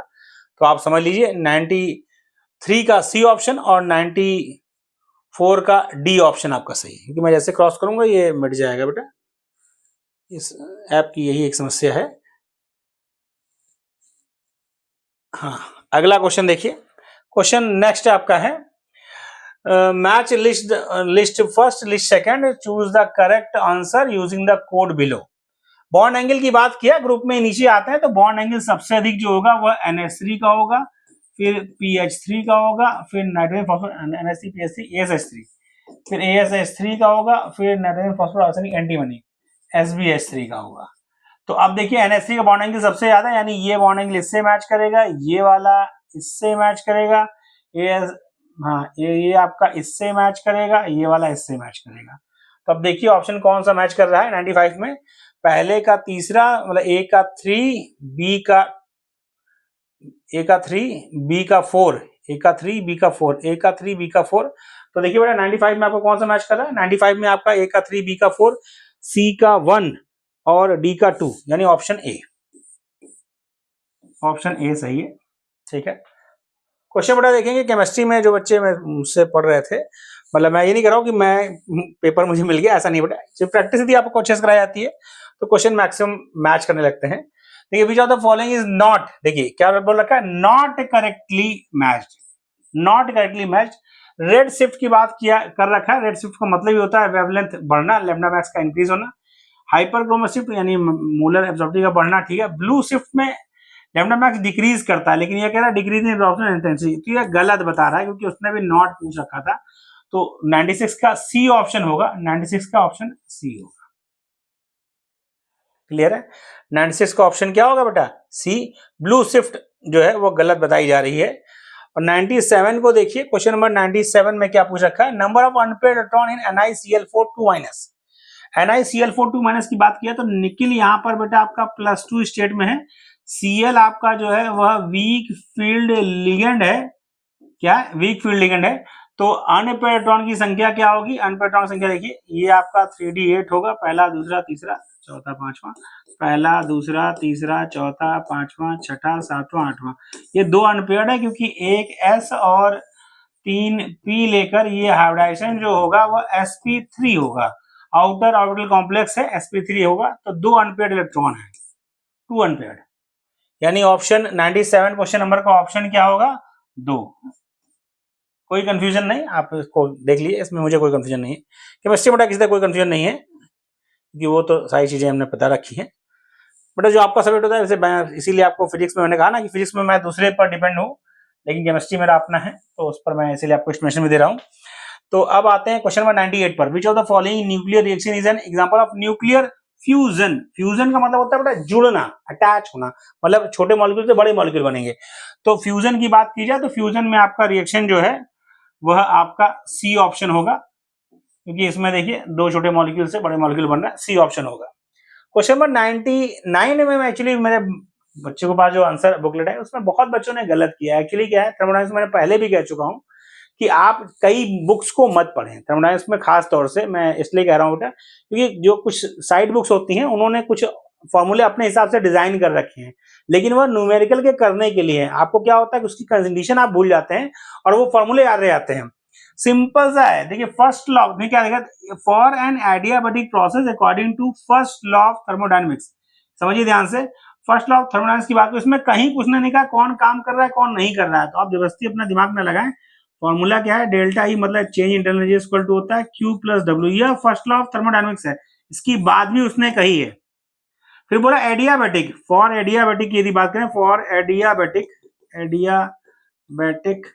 तो आप समझ लीजिए 93 का सी ऑप्शन और 94 का डी ऑप्शन आपका सही है, क्योंकि मैं जैसे क्रॉस करूंगा ये मिट जाएगा बेटा। इस ऐप की यही एक समस्या है। हाँ, अगला क्वेश्चन देखिए। क्वेश्चन नेक्स्ट आपका है match list first list second, choose the correct answer using the code below. Bond angle की बात किया, ग्रुप में नीचे आते हैं तो बॉन्ड एंगल सबसे अधिक जो होगा वह NH3 का होगा, फिर PH3 का होगा, फिर nitrogen phosphorus NH3 PH3 ASH3, फिर ASH3 का होगा, फिर nitrogen phosphorus arsenic antimony SbH3 का होगा। तो अब देखिए NH3 का बॉन्ड एंगल सबसे ज्यादा, यानी ये बॉन्ड एंगल इससे मैच करेगा, ये वाला इससे मैच करेगा, ये आपका इससे मैच करेगा, ये वाला इससे मैच करेगा। तो अब देखिए ऑप्शन कौन सा मैच कर रहा है 95 में। पहले का तीसरा, मतलब A का 3, B का 4, A का 3, B का 4, A का 3, B का 4। तो देखिए बेटा 95 में आपको कौन सा मैच कर रहा है? 95 में आपका A का 3, B का 4, C का 1 और D का 2, यानी ऑप्शन ए। ऑप्शन ए सही है। ठीक है, क्वेश्चन बड़ा देखेंगे केमिस्ट्री में जो बच्चे मुझसे पढ़ रहे थे, मतलब मैं ये नहीं कर रहा हूँ कि मैं पेपर मुझे मिल गया, ऐसा नहीं बेटा, जब प्रैक्टिस यदि आपको कोचेस कराई जाती है तो क्वेश्चन मैक्सिमम मैच करने लगते हैं। देखिए विच of the following is not, देखिए क्या बोल रखा है, not correctly matched, not correctly matched. Red shift की बात किया कर रखा है, रेड शिफ्ट का मतलब ही होता है वेवलेंथ बढ़ना, लैम्डा मैक्स का इंक्रीज होना। हाइपरक्रोमा शिफ्ट यानी मोलर एब्जॉर्प्टिव का बढ़ना, ठीक है। ब्लू शिफ्ट में लैम्डा मैक्स डिक्रीज करता है, लेकिन ये कह रहा है डिक्रीज इन एब्जॉर्प्शन इंटेंसिटी, तो ये गलत बता रहा है क्योंकि उसने भी नॉट पूछ रखा था। तो 96 का सी ऑप्शन होगा, 96 का ऑप्शन सी होगा। क्लियर है, 96 का ऑप्शन क्या होगा बेटा, सी। ब्लू शिफ्ट जो है वो गलत बताई जा रही है। और 97 को देखिए, क्वेश्चन नंबर 97 में क्या पूछ रखा है, number of unpaired electron in NiCl4 2-। NiCl4 2- की बात किया तो निकिल यहाँ पर बेटा आपका +2 स्टेट में है। Cl आपका जो है वह वीक फील्ड लिगेंड है, क्या वीक फील्ड लिगेंड है। तो अनपेयर्ड इलेक्ट्रॉन की संख्या क्या होगी, अनपेयर्ड इलेक्ट्रॉन की संख्या देखिए, ये आपका 3d8 होगा, पहला दूसरा तीसरा चौथा पांचवा, पहला दूसरा तीसरा चौथा पांचवा छठा सातवां आठवां। ये 2 अनपेयर्ड है क्योंकि एक s और 3 p लेकर ये हाइब्रिडाइजेशन जो होगा वह sp3 होगा, आउटर ऑर्बिटल कॉम्प्लेक्स है, sp3 होगा। तो 2 अनपेयर्ड इलेक्ट्रॉन है, 2 अनपेयर्ड, यानी ऑप्शन 97 क्वेश्चन नंबर का ऑप्शन क्या होगा, 2। कोई कंफ्यूजन नहीं, आप इसको देख लीजिए, इसमें मुझे कोई कंफ्यूजन नहीं है। केमिस्ट्री बेटा किसी का कोई कंफ्यूजन नहीं है क्योंकि वो तो सारी चीजें हमने पता रखी है। बेटा जो आपका सब्जेक्ट होता है, वैसे इसीलिए आपको फिजिक्स में मैंने कहा ना कि फिजिक्स में मैं दूसरे पर डिपेंड हूँ, लेकिन केमिस्ट्री मेरा अपना है, तो उस पर मैं इसीलिए आपको एक्सप्लेनेशन भी दे रहा हूँ। तो अब आते हैं क्वेश्चन नंबर 98 पर, विच of the following nuclear reaction is an example of nuclear fusion. Fusion का मतलब होता है बेटा जुड़ना, अटैच होना, मतलब छोटे मॉलिक्यूल से बड़े मॉलिक्यूल बनेंगे। तो फ्यूजन की बात की जाए तो फ्यूजन में आपका रिएक्शन जो है वह आपका सी ऑप्शन होगा, क्योंकि इसमें देखिए 2 छोटे मॉलिक्यूल से बड़े मॉलिक्यूल बन रहा है, सी ऑप्शन होगा। क्वेश्चन नंबर 99 में एक्चुअली मेरे बच्चों के पास जो आंसर बुकलेट है उसमें बहुत बच्चों ने गलत किया। एक्चुअली क्या है, थर्मोडायनामिक्स मैंने पहले भी कह चुका हूं कि आप कई बुक्स को मत पढ़ें, थर्मोडायनामिक्स में खास तौर से मैं इसलिए कह रहा हूं बेटा क्योंकि जो कुछ साइड बुक्स होती हैं उन्होंने कुछ फॉर्मूले अपने हिसाब से डिजाइन कर रखे हैं, लेकिन वह न्यूमेरिकल के करने के लिए है। आपको क्या होता है कि उसकी कंडीशन आप भूल जाते हैं और वो फॉर्मूले याद रह जाते हैं। सिंपल सा है, देखिए फर्स्ट लॉ में क्या लिखा, for an adiabatic process according to first law of thermodynamics. समझिए ध्यान से, फर्स्ट लॉ ऑफ थर्मोडायनेमिक्स की बात करें, इसमें कहीं कुछ ने नहीं कहा कौन काम कर रहा है कौन नहीं कर रहा है, तो आप जबरदस्ती अपना दिमाग में लगाएं। फॉर्मूला क्या है, डेल्टा ई मतलब change internal energy equal to होता है Q प्लस W, यह फर्स्ट लॉ ऑफ थर्मोडायनेमिक्स है, इसकी बात भी उसने कही है। फिर बोला एडियाबैटिक, फॉर एडियाबैटिक की यदि बात करें, फॉर एडियाबैटिक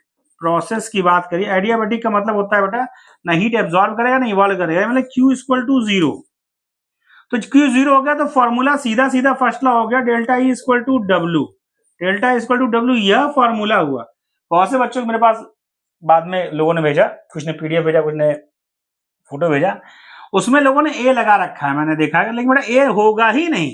प्रोसेस की बात करिए, एडियाबैटिक का मतलब होता है बेटा ना हीट एब्जॉर्ब करेगा ना इवॉल्व करेगा, मतलब Q इक्वल टू 0। तो Q 0 हो गया तो फॉर्मूला सीधा सीधा फर्स्ट लॉ हो गया, delta E equal to W, delta equal to W, यह फॉर्मूला हुआ। बहुत से बच्चों को मेरे पास बाद में लोगों ने भेजा, कुछ ने पीडीएफ भेजा, कुछ ने फोटो भेजा, उसमें लोगों ने ए लगा रखा है, मैंने देखा है, लेकिन बेटा ए होगा ही नहीं,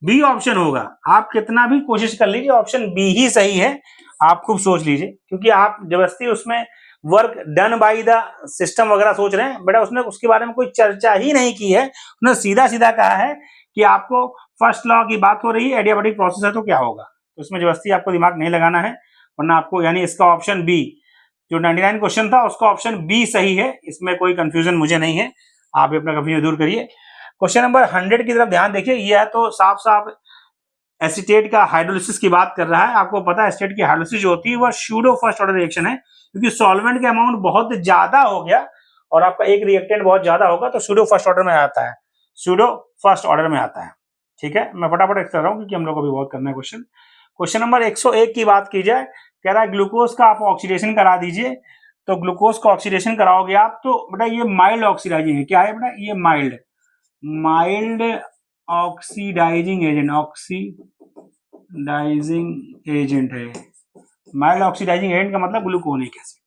बी ऑप्शन होगा। आप कितना भी कोशिश कर लीजिए ऑप्शन बी ही सही है, आप खूब सोच लीजिए, क्योंकि आप जबरदस्ती उसमें work done by the system वगैरह सोच रहे हैं, बेटा उसने उसके बारे में कोई चर्चा ही नहीं की है, उसने सीधा सीधा कहा है कि आपको फर्स्ट लॉ की बात हो रही है, एडियाबैटिक प्रोसेस है तो क्या होगा, तो उसमें जबरदस्ती आपको दिमाग नहीं लगाना है, वरना आपको, यानी इसका ऑप्शन बी जो 99 क्वेश्चन था उसका ऑप्शन बी सही है, इसमें कोई कंफ्यूजन मुझे नहीं है, आप अपना कंफ्यूजन दूर करिए। क्वेश्चन नंबर 100 की तरफ ध्यान देखिए, यह तो साफ साफ एसीटेट का हाइड्रोलिसिस की बात कर रहा है। आपको पता है एसीटेट की हाइड्रोलिसिस जो होती है वह सूडो फर्स्ट ऑर्डर रिएक्शन है, क्योंकि सॉल्वेंट का अमाउंट बहुत ज्यादा हो गया और आपका एक रिएक्टेंट बहुत ज्यादा होगा तो सूडो फर्स्ट ऑर्डर में आता है, सूडो फर्स्ट ऑर्डर में आता है। ठीक है, मैं फटाफट कर रहा हूं क्योंकि हम लोग को भी बहुत करना है क्वेश्चन। क्वेश्चन नंबर 101 की बात की जाए, कह रहा है ग्लूकोज का आप ऑक्सीडेशन करा दीजिए, तो ग्लूकोज का ऑक्सीडेशन कराओगे आप तो बेटा ये माइल्ड ऑक्सीडाइजिंग है, क्या है बेटा ये mild oxidising agent, oxidising agent है। माइल्ड ऑक्सीडाइजिंग एजेंट का मतलब ग्लूकोनिक एसिड,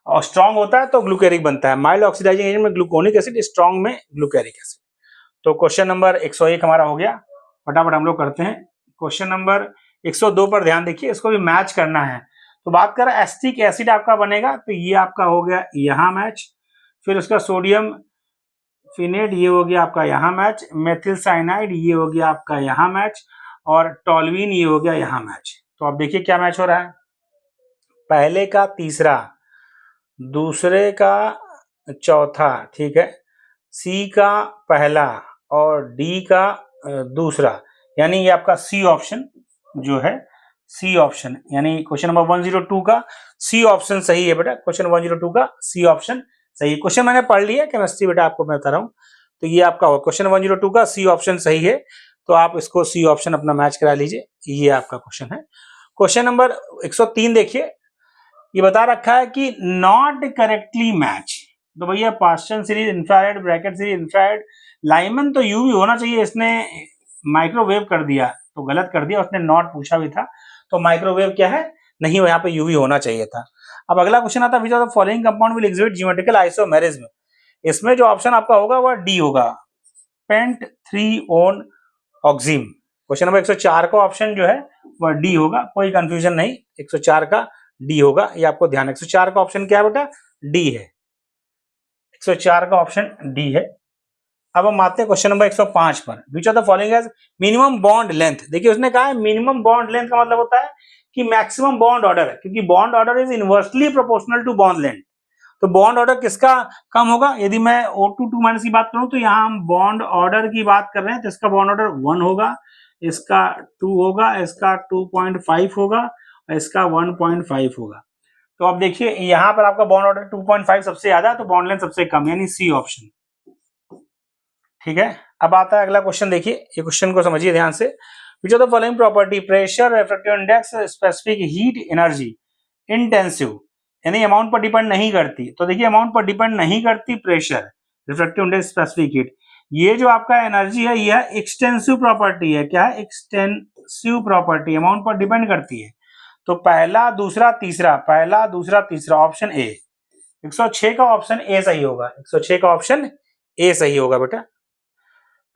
और स्ट्रॉन्ग होता है तो ग्लूकेरिक बनता है, माइल्ड ऑक्सीडाइजिंग एजेंट में ग्लूकोनिक एसिड, स्ट्रॉन्ग में ग्लूकेरिक एसिड। तो क्वेश्चन नंबर 101 हमारा हो गया, फटाफट हम लोग करते हैं। क्वेश्चन नंबर 102 पर ध्यान देखिए, इसको भी मैच करना है। तो बात कर एसिटिक एसिड आपका बनेगा, तो ये आपका हो गया यहाँ मैच, फिर उसका सोडियम फिनेट ये हो गया आपका यहाँ मैच, मेथिल साइनाइड ये हो गया आपका यहाँ मैच, और टॉल्यूइन ये हो गया यहाँ मैच। तो अब देखिए क्या मैच हो रहा है, पहले का तीसरा, दूसरे का चौथा, ठीक है, सी का पहला और डी का दूसरा, यानी ये आपका सी ऑप्शन जो है, सी ऑप्शन यानी क्वेश्चन नंबर 102 का सी ऑप्शन सही है बेटा। क्वेश्चन 102 का सी ऑप्शन सही है। क्वेश्चन मैंने पढ़ लिया केमिस्ट्री बेटा, आपको मैं बता रहा हूँ। तो ये आपका क्वेश्चन 102 का सी ऑप्शन सही है, तो आप इसको सी ऑप्शन अपना मैच करा लीजिए। ये आपका क्वेश्चन है। क्वेश्चन नंबर 103 देखिए, ये बता रखा है कि नॉट करेक्टली मैच। तो भैया Paschen series infrared, Brackett series infrared, Lyman तो यूवी होना चाहिए, इसने माइक्रोवेव कर दिया तो गलत कर दिया, उसने नॉट पूछा भी था, तो माइक्रोवेव क्या है, नहीं, यहाँ पे यूवी होना चाहिए था। अब अगला क्वेश्चन आता है, which of the following compound will exhibit geometrical isomerism. इसमें जो ऑप्शन आपका होगा वह डी होगा, पेंट 3 ऑन ऑक्सिम। क्वेश्चन नंबर 104 का ऑप्शन जो है वह डी होगा, कोई कंफ्यूजन नहीं, 104 का डी होगा, ये आपको ध्यान। 104 का ऑप्शन क्या है बेटा, डी है, 104 का ऑप्शन डी है। अब हम आते हैं क्वेश्चन नंबर 105 पर, विच of the following has minimum bond length. देखिए उसने कहा है मिनिमम बॉन्ड लेंथ का मतलब होता है कि मैक्सिमम बॉन्ड ऑर्डर है, क्योंकि bond order is inversely proportional to bond length. तो बॉन्ड ऑर्डर किसका कम होगा, यदि मैं O2 2- की बात करूं तो यहाँ हम बॉन्ड ऑर्डर की बात कर रहे हैं, तो इसका बॉन्ड ऑर्डर 1 होगा, इसका 2 होगा, इसका 2.5 होगा और इसका 1.5 होगा। तो अब देखिए यहाँ पर आपका बॉन्ड ऑर्डर 2.5 सबसे ज्यादा, तो बॉन्ड लेंथ सबसे कम, यानी सी ऑप्शन, ठीक है। अब आता है अगला क्वेश्चन, देखिए ये क्वेश्चन को समझिए ध्यान से। Which of the following property, pressure, refractive index, specific heat energy, intensive, यानी अमाउंट पर डिपेंड नहीं करती। तो देखिए अमाउंट पर डिपेंड नहीं करती pressure, refractive index, specific heat. ये जो आपका एनर्जी है यह एक्सटेंसिव प्रॉपर्टी है। क्या है, एक्सटेंसिव प्रॉपर्टी, अमाउंट पर डिपेंड करती है। तो पहला दूसरा तीसरा, पहला दूसरा तीसरा, ऑप्शन ए, 106 का ऑप्शन ए सही होगा, 106 का ऑप्शन ए सही होगा बेटा।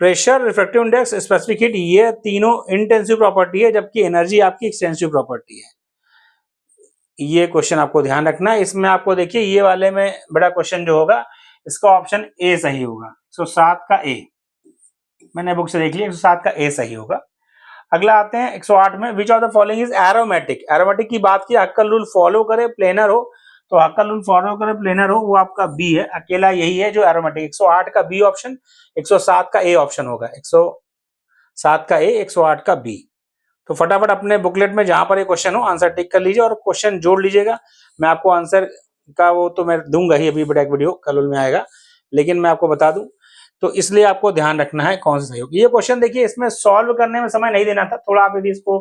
Pressure, refractive index, specific heat, ये तीनों इंटेंसिव प्रॉपर्टी है, जबकि एनर्जी आपकी एक्सटेंसिव प्रॉपर्टी है। ये क्वेश्चन आपको ध्यान रखना है। इसमें आपको देखिए ये वाले में बड़ा क्वेश्चन जो होगा इसका ऑप्शन ए सही होगा, 107 का ए, मैंने बुक से देख लिया, 107 का ए सही होगा। अगला आते हैं 108 में, विच of the following is aromatic. Aromatic की बात की, हक्कल रूल फॉलो करे प्लेनर हो, तो हक्कल रूल फॉलो करे प्लेनर हो, वो आपका बी है, अकेला यही है जो एरोमेटिक। 108 का बी ऑप्शन, 107 का ए ऑप्शन होगा, 107 का ए, 108 का बी। तो फटाफट अपने बुकलेट में जहां पर ये क्वेश्चन हो आंसर टिक कर लीजिए और क्वेश्चन जोड़ लीजिएगा। मैं आपको आंसर का वो तो मैं दूंगा ही, अभी बड़ा एक वीडियो कल में आएगा, लेकिन मैं आपको बता दूं, तो इसलिए आपको ध्यान रखना है कौन सा सही होगा। ये क्वेश्चन देखिए इसमें सॉल्व करने में समय नहीं देना था, थोड़ा आप यदि इसको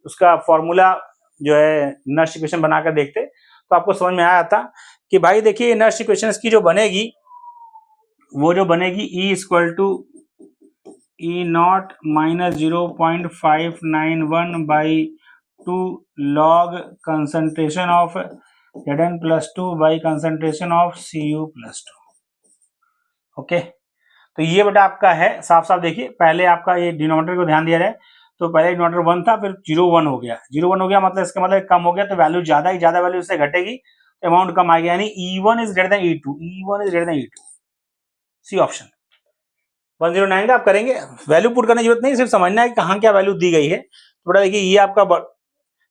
उसका फॉर्मूला जो है नर्स इक्वेशन बनाकर देखते तो आपको समझ में आया था कि भाई देखिए नर्स इक्वेशन की जो बनेगी वो जो बनेगी E equal to E0 minus 0.591/2 log concentration of Zn+2 by concentration of Cu+2। Okay, तो ये बेटा आपका है, साफ साफ देखिए, पहले आपका ये डिनोमिनेटर को ध्यान दिया जाए तो पहले डिनोमिनेटर 1 था, फिर 0 1 हो गया, 0 1 हो गया मतलब इसका मतलब कम हो गया, तो वैल्यू ज्यादा ही ज्यादा वैल्यू इससे घटेगी तो अमाउंट कम आएगा, यानी E1 is greater than E2, E1 is greater than E2, C option. 109 का आप करेंगे, वैल्यू पुट करने की जरूरत नहीं, सिर्फ समझना है कि कहाँ क्या वैल्यू दी गई है। तो बेटा देखिए ये आपका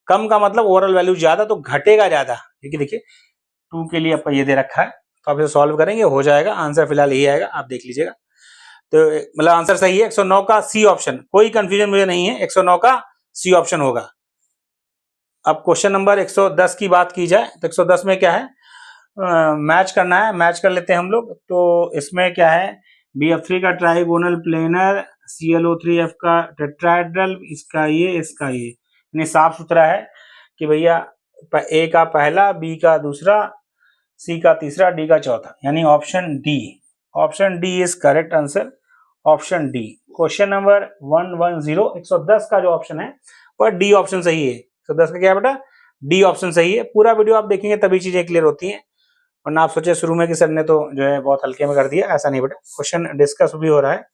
कम का मतलब ओवरऑल वैल्यू ज्यादा, तो घटेगा ज्यादा, क्योंकि देखिए 2 के लिए आपका ये दे रखा है, तो आप इसे सॉल्व करेंगे हो जाएगा, आंसर फिलहाल यही आएगा, आप देख लीजिएगा। तो मतलब आंसर सही है 109 का सी ऑप्शन, कोई कंफ्यूजन मुझे नहीं है, 109 का सी ऑप्शन होगा। अब क्वेश्चन नंबर 110 की बात की जाए तो 110 में क्या है, मैच करना है, मैच कर लेते हैं हम लोग। तो इसमें क्या है, BF3 का ट्राइगोनल प्लेनर, ClO3F का टेट्राहेड्रल, इसका ये यानी साफ सुथरा है कि भैया ए का पहला, बी का दूसरा, सी का तीसरा, डी का चौथा, यानी option D, option D is correct answer, option D. Question number 110, 110 का जो ऑप्शन है वह डी ऑप्शन सही है। 110 का क्या है बेटा, डी ऑप्शन सही है। पूरा वीडियो आप देखेंगे तभी चीजें क्लियर होती हैं, वरना आप सोचे शुरू में कि सर ने तो जो है बहुत हल्के में कर दिया, ऐसा नहीं बेटा, क्वेश्चन डिस्कस भी हो रहा है।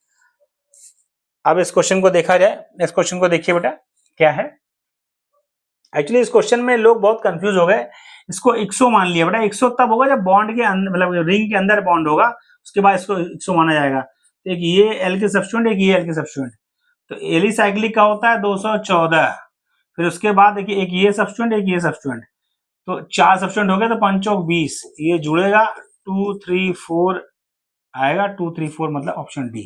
अब इस क्वेश्चन को देखा जाए, इस क्वेश्चन को देखिए बेटा क्या है। एक्चुअली इस क्वेश्चन में लोग बहुत कंफ्यूज हो गए, इसको 100 मान लिया बेटा, 100 तब होगा जब बॉन्ड के अंदर मतलब रिंग के अंदर बॉन्ड होगा, उसके बाद इसको 100 माना जाएगा। तो एक ये एल के सब्स्टिट्यूएंट, एक ये एल के सब्स्टिट्यूएंट, तो एलिसाइक्लिक का होता है 214। फिर उसके बाद देखिए एक ये सब्स्टिट्यूएंट, एक ये सब्स्टिट्यूएंट, तो 4 सब्स्टिट्यूएंट हो गए, तो 5 चौक 20, ये जुड़ेगा 2 3 4 आएगा, 2 3 4 मतलब ऑप्शन डी,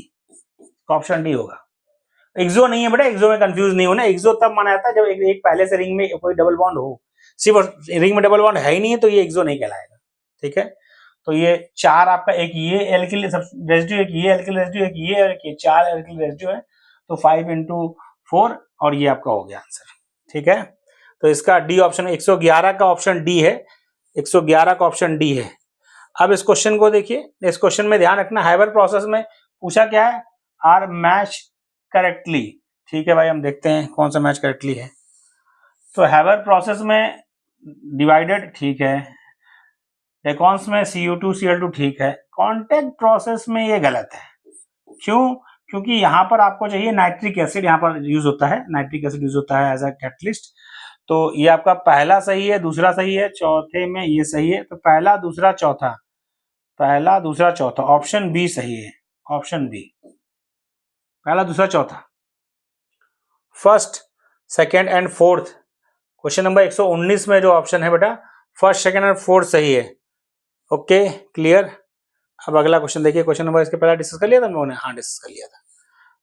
ऑप्शन डी होगा। एक्सो नहीं है बेटा, एक्सो में कंफ्यूज नहीं होना। एक्सो तब माना जाता है जब एक पहले से रिंग में कोई डबल बॉन्ड हो, सिर्फ रिंग में डबल बॉन्ड है ही नहीं है तो ये एक्सो नहीं कहलाएगा, ठीक है। तो ये 4 आपका, एक ये एल्किल रेसिड्यू, एक ये एल्किल रेसिड्यू, एक ये, और एक ये 4 एल्किल रेसिड्यू है, तो 5 × 4 और ये आपका हो गया आंसर, ठीक है। तो इसका डी ऑप्शन, 111 का ऑप्शन डी है, 111 का ऑप्शन डी है। अब इस क्वेश्चन को देखिए, इस क्वेश्चन में ध्यान रखना, हाइबर प्रोसेस में पूछा क्या है, आर मैच करेक्टली, ठीक है भाई, हम देखते हैं कौन सा मैच करेक्टली है। तो हैबर प्रोसेस में डिवाइडेड ठीक है, रेकॉन्स में Cu2 Cl2 ठीक है, कॉन्टेक्ट प्रोसेस में ये गलत है। क्यों? क्योंकि यहाँ पर आपको चाहिए नाइट्रिक एसिड, यहाँ पर यूज होता है, नाइट्रिक एसिड यूज होता है एज अ कैटलिस्ट। तो ये आपका पहला सही है, दूसरा सही है, चौथे में ये सही है, तो पहला दूसरा चौथा, पहला दूसरा चौथा, ऑप्शन बी सही है, ऑप्शन बी, पहला दूसरा चौथा, first second and fourth. Question number 119 में जो ऑप्शन है बेटा, फर्स्ट सेकेंड एंड फोर्थ सही है। Okay, clear. अब अगला क्वेश्चन देखिए, क्वेश्चन नंबर इसके पहले डिस्कस कर लिया था हम लोगों ने, हाँ डिस्कस कर लिया था।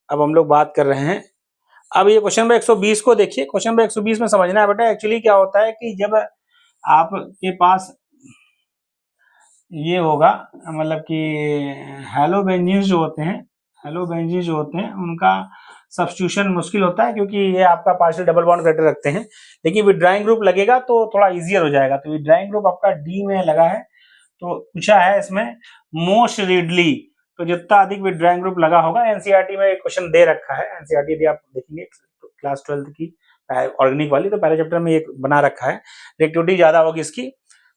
अब हम लोग बात कर रहे हैं, अब ये क्वेश्चन नंबर 120 को देखिए। क्वेश्चन नंबर 120 में समझना है बेटा, एक्चुअली क्या होता है कि जब आपके पास ये होगा, मतलब कि हेलोबेंजीन जो होते हैं, हेलोबेंजीन जो होते हैं उनका सब्स्टिट्यूशन मुश्किल होता है, क्योंकि ये आपका पार्शियल डबल बॉन्ड कैरेक्टर रखते हैं, लेकिन विड्राइंग ग्रुप लगेगा तो थोड़ा इजियर हो जाएगा। तो विड्राइंग ग्रुप आपका डी में लगा है, तो पूछा है इसमें मोस्ट रीडली, तो जितना अधिक विड्राइंग ग्रुप लगा होगा, एनसीईआरटी में एक क्वेश्चन दे रखा है, एनसीईआरटी यदि आप देखेंगे क्लास 12 की ऑर्गेनिक वाली, तो पहले चैप्टर में ये बना रखा है, रिएक्टिविटी ज्यादा होगी इसकी।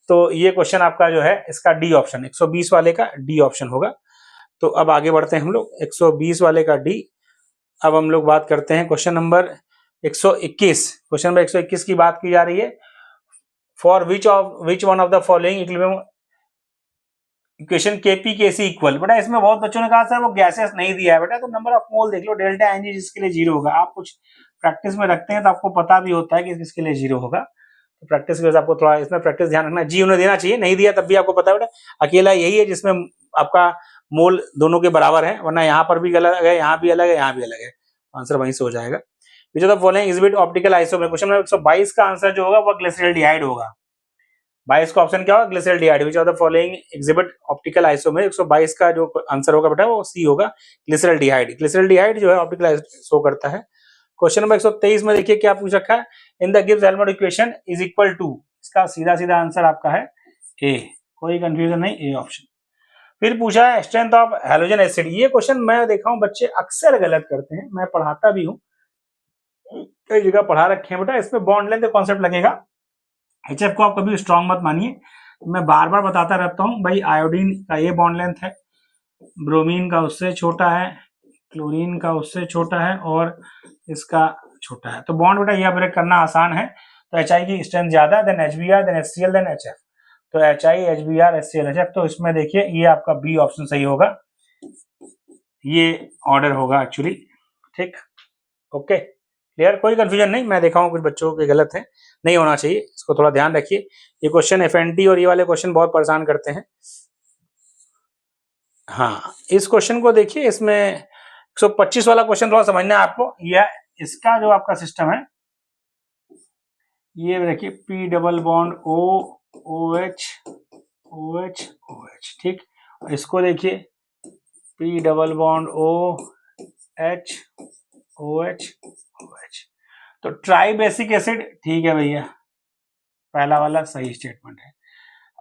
तो ये क्वेश्चन आपका जो है इसका डी ऑप्शन, 120 वाले का डी ऑप्शन होगा। तो अब आगे बढ़ते हैं हम लोग, 120 वाले का डी। अब हम लोग बात करते हैं क्वेश्चन नंबर 121। क्वेश्चन नंबर 121 की बात की जा रही है, for which one of the following equilibrium equation KP KC equal. बेटा इसमें बहुत बच्चों ने कहा सर वो गैसेस नहीं दिया है बेटा, तो नंबर ऑफ मोल देख लो, डेल्टा एनजी जिसके लिए 0 होगा। आप कुछ प्रैक्टिस में रखते हैं तो आपको पता भी होता है कि किसके लिए 0 होगा, तो प्रैक्टिस की वजह से आपको थोड़ा इसमें प्रैक्टिस ध्यान रखना। जी उन्हें देना चाहिए, नहीं दिया तब भी आपको पता है बेटा, अकेला यही है जिसमें आपका मोल दोनों के बराबर है, वरना यहाँ पर भी अलग है, यहाँ भी अलग है, यहाँ भी अलग है, आंसर वहीं से हो जाएगा। विच of the following exhibit optical isomer. Question number 122 का आंसर जो होगा वो ग्लिसरॉल्डिहाइड होगा। 22 का ऑप्शन क्या होगा, glyceraldehyde. Which of the following exhibit optical isomer, 122 का जो आंसर होगा बेटा वो सी होगा, ग्लिसरॉल्डिहाइड। ग्लिसरॉल्डिहाइड जो है ऑप्टिकल आइसोमर शो करता है। क्वेश्चन नंबर 123 में देखिए क्या पूछ रखा है, in the Gibbs Helmholtz equation is equal to, इसका सीधा सीधा आंसर आपका है ए, कोई कंफ्यूजन नहीं, ए ऑप्शन। फिर पूछा है स्ट्रेंथ ऑफ हैलोजन एसिड। ये क्वेश्चन मैं देखा हूं बच्चे अक्सर गलत करते हैं, मैं पढ़ाता भी हूं, कई जगह पढ़ा रखे हैं बेटा। इसमें बॉन्ड लेंथ कॉन्सेप्ट लगेगा, HF को आप कभी स्ट्रॉन्ग मत मानिए, मैं बार बार बताता रहता हूं भाई, आयोडीन का ये बॉन्ड लेंथ है, ब्रोमीन का उससे छोटा है, क्लोरीन का उससे छोटा है, और इसका छोटा है। तो बॉन्ड बेटा यह ब्रेक करना आसान है। तो HI की स्ट्रेंथ ज्यादा है, than HBr, than HCl, than HF। तो HI, HBr, HCl, HF, तो इसमें देखिए ये आपका बी ऑप्शन सही होगा, ये ऑर्डर होगा एक्चुअली, ठीक। ओके, क्लियर, कोई कंफ्यूजन नहीं। मैं देखा हूं कुछ बच्चों के गलत है, नहीं होना चाहिए, इसको थोड़ा ध्यान रखिए। ये क्वेश्चन FNT और ये वाले क्वेश्चन बहुत परेशान करते हैं। हाँ, इस क्वेश्चन को देखिए, इसमें 125 वाला क्वेश्चन थोड़ा समझना है आपको। यह इसका जो आपका सिस्टम है, ये देखिए P double bond O OH OH OH, ठीक। इसको देखिए P double bond OH OH OH, तो ट्राई बेसिक एसिड, ठीक है भैया, पहला वाला सही स्टेटमेंट है।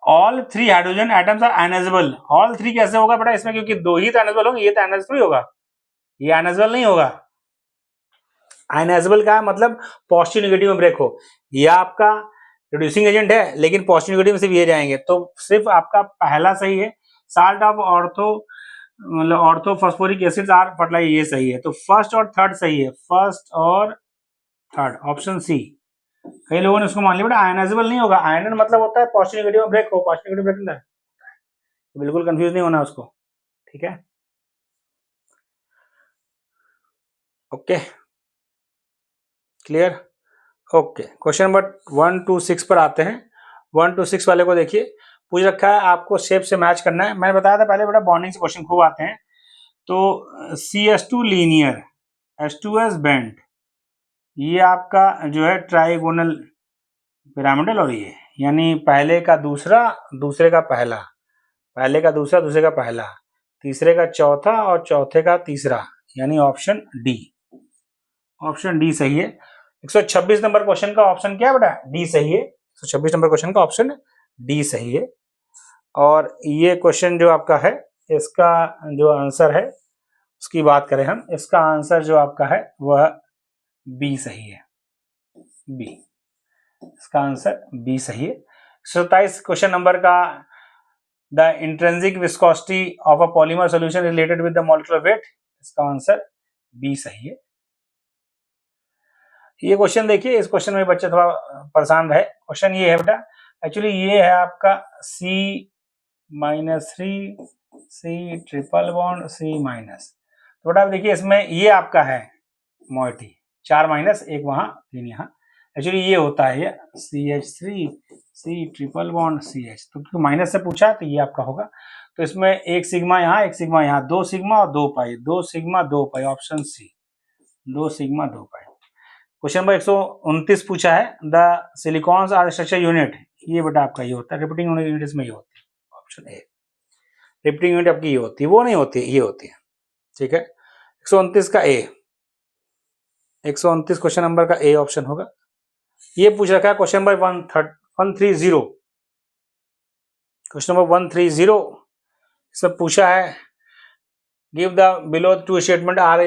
All 3 hydrogen atoms are ionisable. All 3 कैसे होगा बेटा इसमें, क्योंकि 2 ही तो आयनाइजेबल होंगे, ये तो आयनाइजेबल होगा, ये आयनाइजेबल नहीं होगा। आयनाइजेबल का मतलब पॉजिटिव नेगेटिव में ब्रेक हो, यह आपका रिड्यूसिंग एजेंट है, लेकिन पॉजिटिव नेगेटिव में सिर्फ ये जाएंगे, तो सिर्फ आपका पहला सही है। साल्ट ऑफ ऑर्थो मतलब ortho phosphoric acid are fertilise, ये सही है। तो फर्स्ट और थर्ड सही है, फर्स्ट और थर्ड, ऑप्शन सी। कई लोगों ने उसको मान लिया बेटा आयनाइजेबल नहीं होगा, आयनन मतलब होता है पॉजिटिव नेगेटिव में ब्रेक हो, पॉजिटिव नेगेटिव ब्रेक होता है, बिल्कुल कंफ्यूज नहीं होना उसको, ठीक है। Okay, clear? Okay, question number 1 to 6 पर आते हैं। 1 to 6 वाले को देखिए, पूछ रखा है आपको शेप से मैच करना है। मैंने बताया था पहले बेटा बॉन्डिंग से क्वेश्चन खूब आते हैं। तो CS2 लीनियर, H2S बेंट, ये आपका जो है ट्राइगोनल पिरामिडल, और ये यानी पहले का दूसरा, दूसरे का पहला, पहले का दूसरा, दूसरे का पहला, तीसरे का चौथा और चौथे का तीसरा, यानी ऑप्शन डी। ऑप्शन डी सही है। 126 नंबर क्वेश्चन का ऑप्शन क्या है बेटा? डी सही है। 126 नंबर क्वेश्चन का ऑप्शन डी सही है। और ये क्वेश्चन जो आपका है, इसका जो आंसर है उसकी बात करें हम, इसका आंसर जो आपका है वह बी सही है। बी, इसका आंसर बी सही है। 27 क्वेश्चन नंबर का, the intrinsic viscosity of a polymer solution related with the molecular weight, इसका आंसर बी सही है। ये क्वेश्चन देखिए, इस क्वेश्चन में बच्चे थोड़ा परेशान रहे। क्वेश्चन ये है बेटा, एक्चुअली ये है आपका C-3 C triple bond C-। तो बेटा देखिए इसमें ये आपका है मोइटी, 4 माइनस 1 वहां 3 यहाँ, एक्चुअली ये होता है ये CH3 C triple bond CH। तो क्योंकि माइनस से पूछा है तो ये आपका होगा। तो इसमें एक सिग्मा यहाँ, एक सिग्मा यहाँ, 2 सिग्मा और 2 pi, 2 sigma 2 pi, option C, 2 sigma 2 pi. Question number 129 पूछा है, the silicones are structure unit, ये बेटा आपका ये होता है, रिपीटिंग यूनिट इसमें ये होती है, ऑप्शन ए। रिपीटिंग यूनिट आपकी ये होती है, वो नहीं होती, ये होती है, ठीक है। 129 का ए, 129 क्वेश्चन नंबर का ए ऑप्शन होगा। ये पूछ रखा है क्वेश्चन नंबर 130, क्वेश्चन नंबर 130, इसमें पूछा है, give the below two statement are,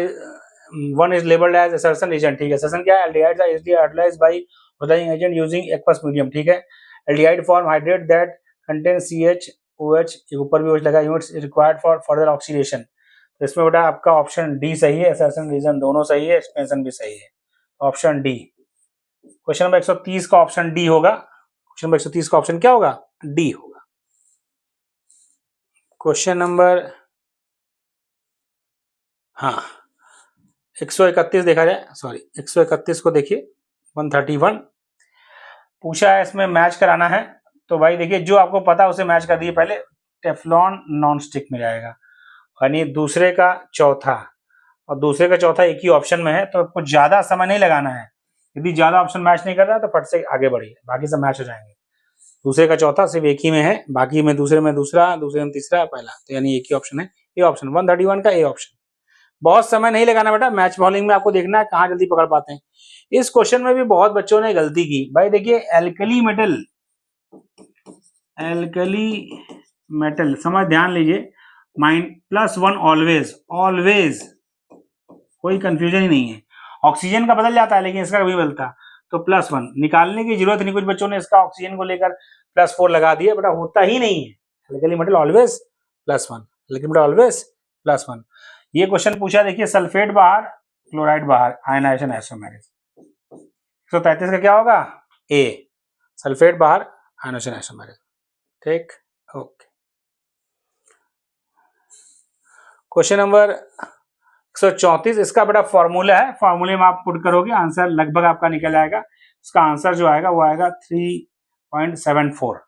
one is labelled as assertion reason, ठीक है। असर्शन क्या है? Aldehydes are easily hydrolysed by oxidising agent using aqueous medium, ठीक है। Aldehyde form hydrate that contain CH-OH, ऊपर भी OH लगा, units required for further oxidation. तो इसमें बेटा आपका ऑप्शन डी सही है, असर्शन रीजन दोनों सही है, एक्सपेंशन भी सही है, ऑप्शन डी। क्वेश्चन नंबर 130 का ऑप्शन डी होगा। क्वेश्चन नंबर 130 का ऑप्शन क्या होगा? डी होगा। क्वेश्चन नंबर, हाँ 131 देखा जाए, सॉरी 131 को देखिए, 131 पूछा है, इसमें मैच कराना है। तो भाई देखिए जो आपको पता है उसे मैच कर दिए पहले, टेफ्लॉन नॉन स्टिक में जाएगा, यानी दूसरे का चौथा, और दूसरे का चौथा एक ही ऑप्शन में है, तो आपको ज्यादा समय नहीं लगाना है। यदि ज्यादा ऑप्शन मैच नहीं कर रहा तो फट से आगे बढ़िए, बाकी सब मैच हो जाएंगे। दूसरे का चौथा सिर्फ एक ही में है, बाकी में दूसरे में दूसरा, दूसरे में तीसरा, पहला, तो यानी एक ही ऑप्शन है, ये ऑप्शन 131 का ए ऑप्शन। बहुत समय नहीं लगाना बेटा, मैच बॉलिंग में आपको देखना है कहाँ जल्दी पकड़ पाते हैं। इस क्वेश्चन में भी बहुत बच्चों ने गलती की भाई। देखिए एल्कली मेटल, एल्कली मेटल समझ ध्यान लीजिए, -1 ऑलवेज, ऑलवेज कोई कंफ्यूजन ही नहीं है। ऑक्सीजन का बदल जाता है लेकिन इसका कभी बदलता, तो +1 निकालने की जरूरत नहीं। कुछ बच्चों ने इसका ऑक्सीजन को लेकर +4 लगा दिया, बेटा होता ही नहीं है। Alkali metal always +1, alkali metal always +1। ये क्वेश्चन पूछा देखिए, सल्फेट बाहर क्लोराइड बाहर, आयनाइजेशन आइसोमेरिज। 133 का क्या होगा? ए, सल्फेट बाहर आयनाइजेशन आइसोमेरिज, ठीक, ओके। क्वेश्चन नंबर 134, इसका बड़ा फॉर्मूला है, फॉर्मूले में आप पुट करोगे आंसर लगभग आपका निकल आएगा। इसका आंसर जो आएगा वो आएगा 3.74,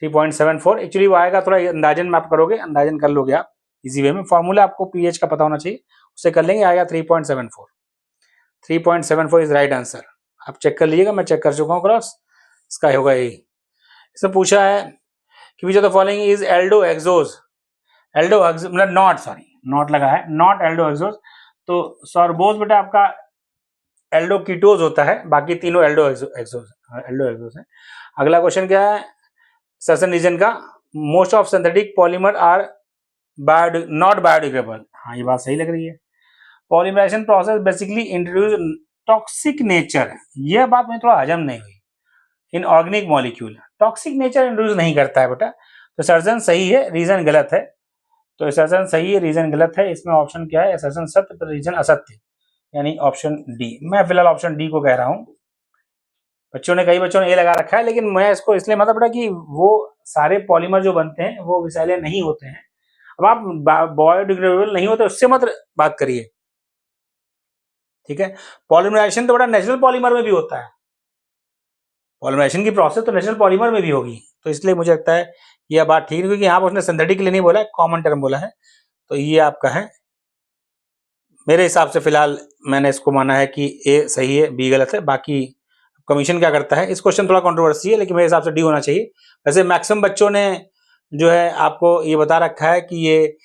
3.74। एक्चुअली वो आएगा थोड़ा अंदाजन में आप करोगे, अंदाजन कर लोगे आप इजी वे में। फॉर्मूला आपको पीएच का पता होना चाहिए, उससे कर लेंगे, आएगा 3.74। 3.74 इज राइट आंसर। आप चेक कर लीजिएगा, मैं चेक कर चुका हूँ क्रॉस, इसका होगा यही। इसमें पूछा है कि which of the following is aldohexose, aldo मतलब नॉट, सॉरी नॉट लगा है, नॉट एल्डो एक्सोज। तो सॉर्बोज बेटा आपका एल्डो कीटोज होता है, बाकी तीनों एल्डो एक्सोज है। अगला क्वेश्चन क्या है, सर्सन रीजन का, most of synthetic polymer are not biodegradable, हाँ ये बात सही लग रही है। Polymerisation process basically introduce toxic nature, यह बात में थोड़ा हजम नहीं हुई। Inorganic molecule toxic nature introduce नहीं करता है बेटा, तो सर्जन सही है, रीजन गलत है। तो सर्जन सही है, रीजन गलत है। इसमें ऑप्शन क्या है? सर्जन सत्य पर रीजन असत्य, यानी ऑप्शन डी। मैं फिलहाल ऑप्शन डी को कह रहा हूं। कई बच्चों ने ए लगा रखा है, लेकिन मैं इसको इसलिए मतलब बेटा कि वो सारे पॉलीमर जो बनते हैं वो विषैले नहीं होते हैं। अब आप बायोडिग्रेडेबल नहीं होते उससे मत बात करिए, ठीक है। पॉलीमराइजेशन तो बड़ा नेचुरल पॉलीमर में भी होता है, पॉलीमराइजेशन की प्रोसेस तो नेचुरल पॉलीमर में भी होगी, तो इसलिए मुझे लगता है यह बात ठीक है, क्योंकि यहाँ पर उसने सिंथेटिक के लिए नहीं बोला है, कॉमन टर्म बोला है, तो ये आपका है। मेरे हिसाब से फिलहाल मैंने इसको माना है कि ए सही है, बी गलत है। बाकी कमीशन क्या करता है, इस क्वेश्चन थोड़ा कंट्रोवर्सी है, लेकिन मेरे हिसाब से डी होना चाहिए। वैसे मैक्सिमम बच्चों ने जो है आपको ये बता रखा है कि ये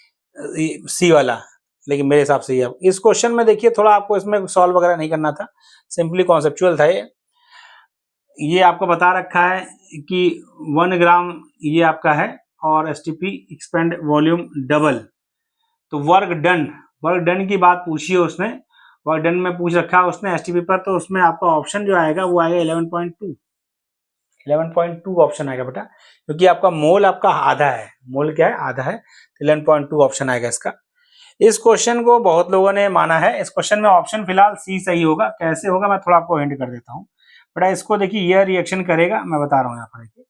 सी वाला, लेकिन मेरे हिसाब से ये इस क्वेश्चन में देखिए थोड़ा आपको इसमें सॉल्व वगैरह नहीं करना था, सिंपली कॉन्सेप्चुअल था ये आपको बता रखा है कि 1 ग्राम ये आपका है और एसटीपी एक्सपेंड वॉल्यूम डबल, तो वर्क डन की बात पूछी है उसने, वर्क डन में पूछ रखा है उसने एसटीपी पर, तो उसमें आपका ऑप्शन जो आएगा वो आएगा 11.2 ऑप्शन आएगा बेटा, क्योंकि आपका मोल आपका आधा है, मोल क्या है आधा है, तो 11.2 ऑप्शन आएगा इसका। इस क्वेश्चन को बहुत लोगों ने माना है, इस क्वेश्चन में ऑप्शन फिलहाल सी सही होगा। कैसे होगा मैं थोड़ा आपको हिंट कर देता हूँ बेटा, इसको देखिए यह रिएक्शन करेगा, मैं बता रहा हूँ यहाँ पर देखिए,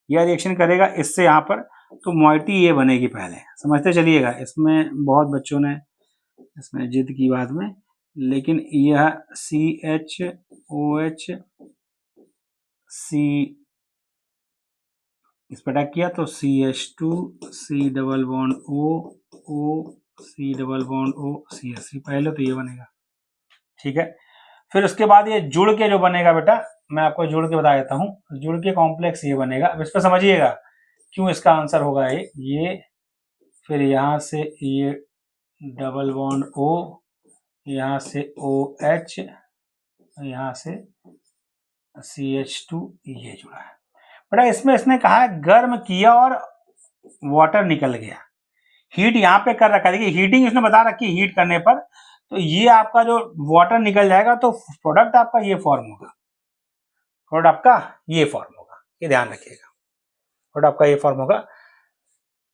यह रिएक्शन करेगा इससे यहाँ पर, तो मोइटी ये बनेगी पहले, समझते चलिएगा। इसमें बहुत बच्चों ने इसमें जिद की बाद में, लेकिन यह CHOH C इस पर अटैक किया तो CH2 C double bond O C double bond O CH3 पहले तो ये बनेगा, ठीक है। फिर उसके बाद ये जुड़ के जो बनेगा बेटा, मैं आपको जुड़ के बता देता हूँ, जुड़ के कॉम्प्लेक्स ये बनेगा। अब इस पर समझिएगा क्यों इसका आंसर होगा ये, फिर यहाँ से ये डबल बॉन्ड O, यहाँ से OH, यहाँ से CH2 ये जुड़ा है बेटा। इसमें इसने कहा है गर्म किया और वाटर निकल गया, हीट यहाँ पे कर रखा है, देखिए हीटिंग इसने बता रखी है, हीट करने पर तो ये आपका जो वाटर निकल जाएगा, तो प्रोडक्ट आपका ये फॉर्म होगा, प्रोडक्ट आपका ये फॉर्म होगा, ये ध्यान रखिएगा, प्रोडक्ट आपका ये फॉर्म होगा,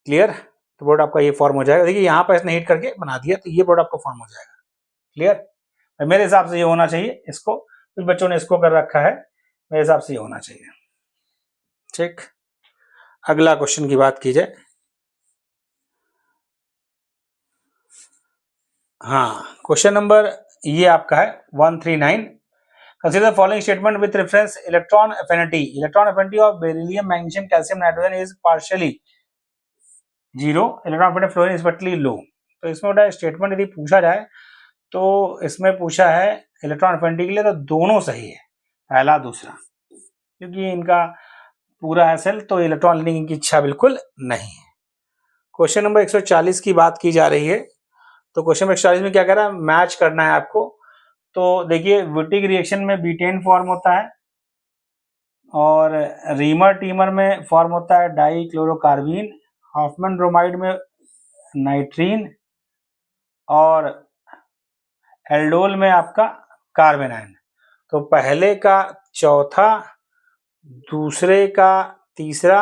क्लियर। तो प्रोडक्ट आपका ये फॉर्म हो जाएगा, देखिए यहाँ पर इसने हीट करके बना दिया, तो ये प्रोडक्ट आपका फॉर्म हो जाएगा, क्लियर। मेरे हिसाब से ये होना चाहिए, इसको कुछ बच्चों ने इसको कर रखा है, मेरे हिसाब से ये होना चाहिए, ठीक। अगला क्वेश्चन की बात की जाए, हाँ क्वेश्चन नंबर ये आपका है 139। Consider the following statement with reference electron affinity of beryllium magnesium calcium nitrogen is partially 0, electron affinity fluorine is बटली लो। तो इसमें बेटा स्टेटमेंट यदि पूछा जाए तो इसमें पूछा है इलेक्ट्रॉन एफिनिटी के लिए, तो दोनों सही है, पहला दूसरा, क्योंकि इनका पूरा है सेल, तो इलेक्ट्रॉन लेने की इच्छा बिल्कुल नहीं है। क्वेश्चन नंबर 140 की बात की जा रही है, तो क्वेश्चन नंबर 140 में क्या कह रहा है, मैच करना है आपको। तो देखिए विटिक रिएक्शन में बीटेन फॉर्म होता है और रीमर टीमर में फॉर्म होता है डाइक्लोरोकार्बीन, हॉफमैन ब्रोमाइड में नाइट्रीन और एल्डोल में आपका कार्बन आयन। तो पहले का चौथा, दूसरे का तीसरा,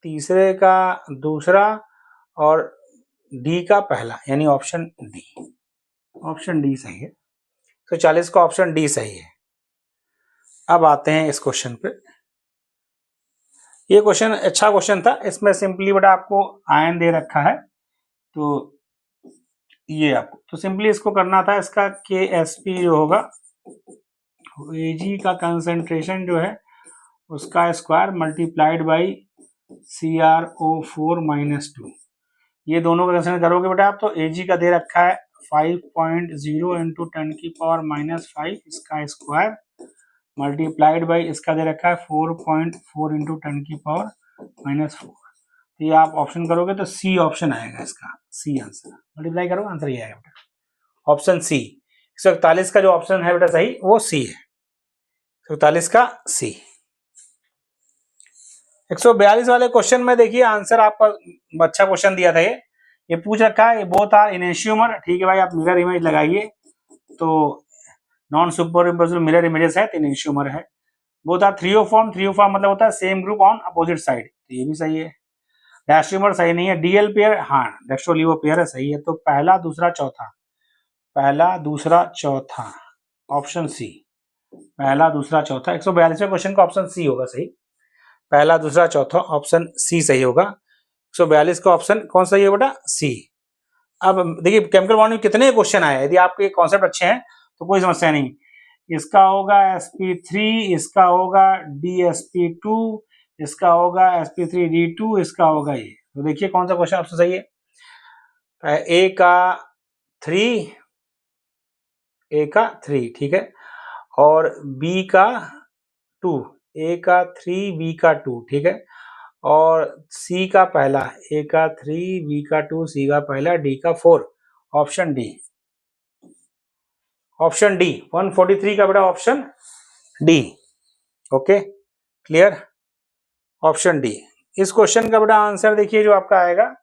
तीसरे का दूसरा और डी का पहला, यानी ऑप्शन डी सही है। तो 40 का ऑप्शन डी सही है। अब आते हैं इस क्वेश्चन पे, ये क्वेश्चन अच्छा क्वेश्चन था, इसमें सिंपली बेटा आपको आयन दे रखा है, तो ये आपको तो सिंपली इसको करना था, इसका KSP जो होगा Ag का कंसंट्रेशन जो है उसका स्क्वायर मल्टीप्लाइड बाई CrO4 - 2, ये दोनों का कंसिडर करोगे बेटा आप, तो Ag का दे रखा है 5.0 इंटू 10⁻⁵ इसका स्क्वायर मल्टीप्लाइड बाई इसका दे रखा है 4.4 इंटू 10⁻⁴। तो ये आप ऑप्शन करोगे तो सी ऑप्शन आएगा, इसका सी आंसर, मल्टीप्लाई करो आंसर ये आएगा बेटा, ऑप्शन सी। 141 का जो ऑप्शन है बेटा सही वो सी है, 141 का सी। 142 वाले क्वेश्चन में देखिए आंसर आपका अच्छा क्वेश्चन दिया था, ये पूछ रखा है, ये बोथ आर इनेंशियोमर, ठीक है भाई, आप मिरर इमेज लगाइए, तो non super imposable mirror images है, तो इनेंशियोमर है। बोथ आर थ्रियोफॉर्म मतलब होता है same group on opposite side, तो ये भी सही है। डायस्ट्रोमर सही नहीं है। डीएल पेयर, हाँ डेक्स्ट्रोलीवो पेयर है, सही है। तो पहला दूसरा चौथा ऑप्शन सी, पहला दूसरा चौथा। 142वें क्वेश्चन का ऑप्शन सी होगा सही, पहला दूसरा चौथा ऑप्शन सी सही होगा। 142 का ऑप्शन कौन सही है बेटा, सी। अब देखिए केमिकल बॉन्डिंग में कितने क्वेश्चन आए, यदि आपके कॉन्सेप्ट अच्छे हैं तो कोई समस्या नहीं। इसका होगा sp3, इसका होगा dsp2, इसका होगा sp3d2, इसका होगा ये। तो देखिए कौन सा क्वेश्चन आपसे सही है। ए का 3, ठीक है, और बी का 2, ए का 3, बी का 2, ठीक है, और सी का पहला, ए का 3, बी का 2, सी का पहला, डी का 4, ऑप्शन डी। 143 का बेटा option D. Okay clear, option D. इस क्वेश्चन का बेटा आंसर देखिए जो आपका आएगा,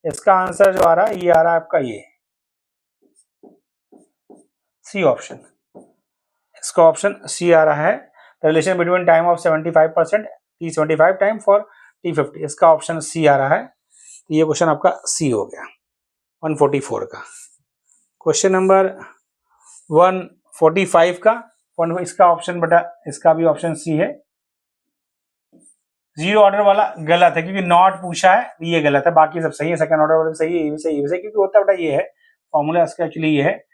इसका आंसर जो आ रहा है ये आ रहा है आपका ये सी ऑप्शन, इसका ऑप्शन सी आ रहा है। Relation between time of 75% T75 time for T50, इसका ऑप्शन सी आ रहा है। तो ये क्वेश्चन आपका सी हो गया 144 का। क्वेश्चन नंबर 145 का इसका ऑप्शन बेटा, इसका भी ऑप्शन सी है। जीरो ऑर्डर वाला गलत है क्योंकि नॉट पूछा है, ये गलत है, बाकी सब सही है। सेकंड ऑर्डर वाला सही है, ये भी सही, ये भी सही, क्योंकि होता बेटा ये है फॉर्मूला इसका एक्चुअली ये है,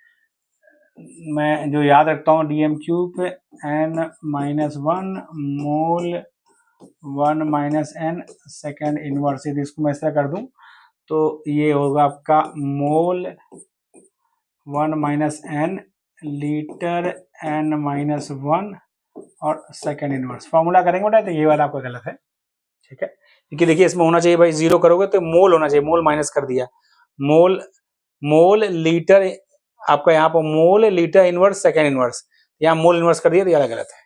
मैं जो याद रखता हूँ dm क्यूब n-1 मोल 1 माइनस n सेकेंड इनवर्स। यदि इसको मैं इस तरह कर दूं तो ये होगा आपका मोल 1 माइनस n लीटर n-1 और सेकेंड इनवर्स। फॉर्मूला करेंगे बेटा तो ये वाला आपका गलत है, ठीक है, क्योंकि देखिए इसमें होना चाहिए भाई, जीरो करोगे तो मोल होना चाहिए, मोल माइनस कर दिया, मोल लीटर आपका यहाँ पर mole litre inverse second inverse, यहाँ मोल इनवर्स कर दिया तो यह गलत है।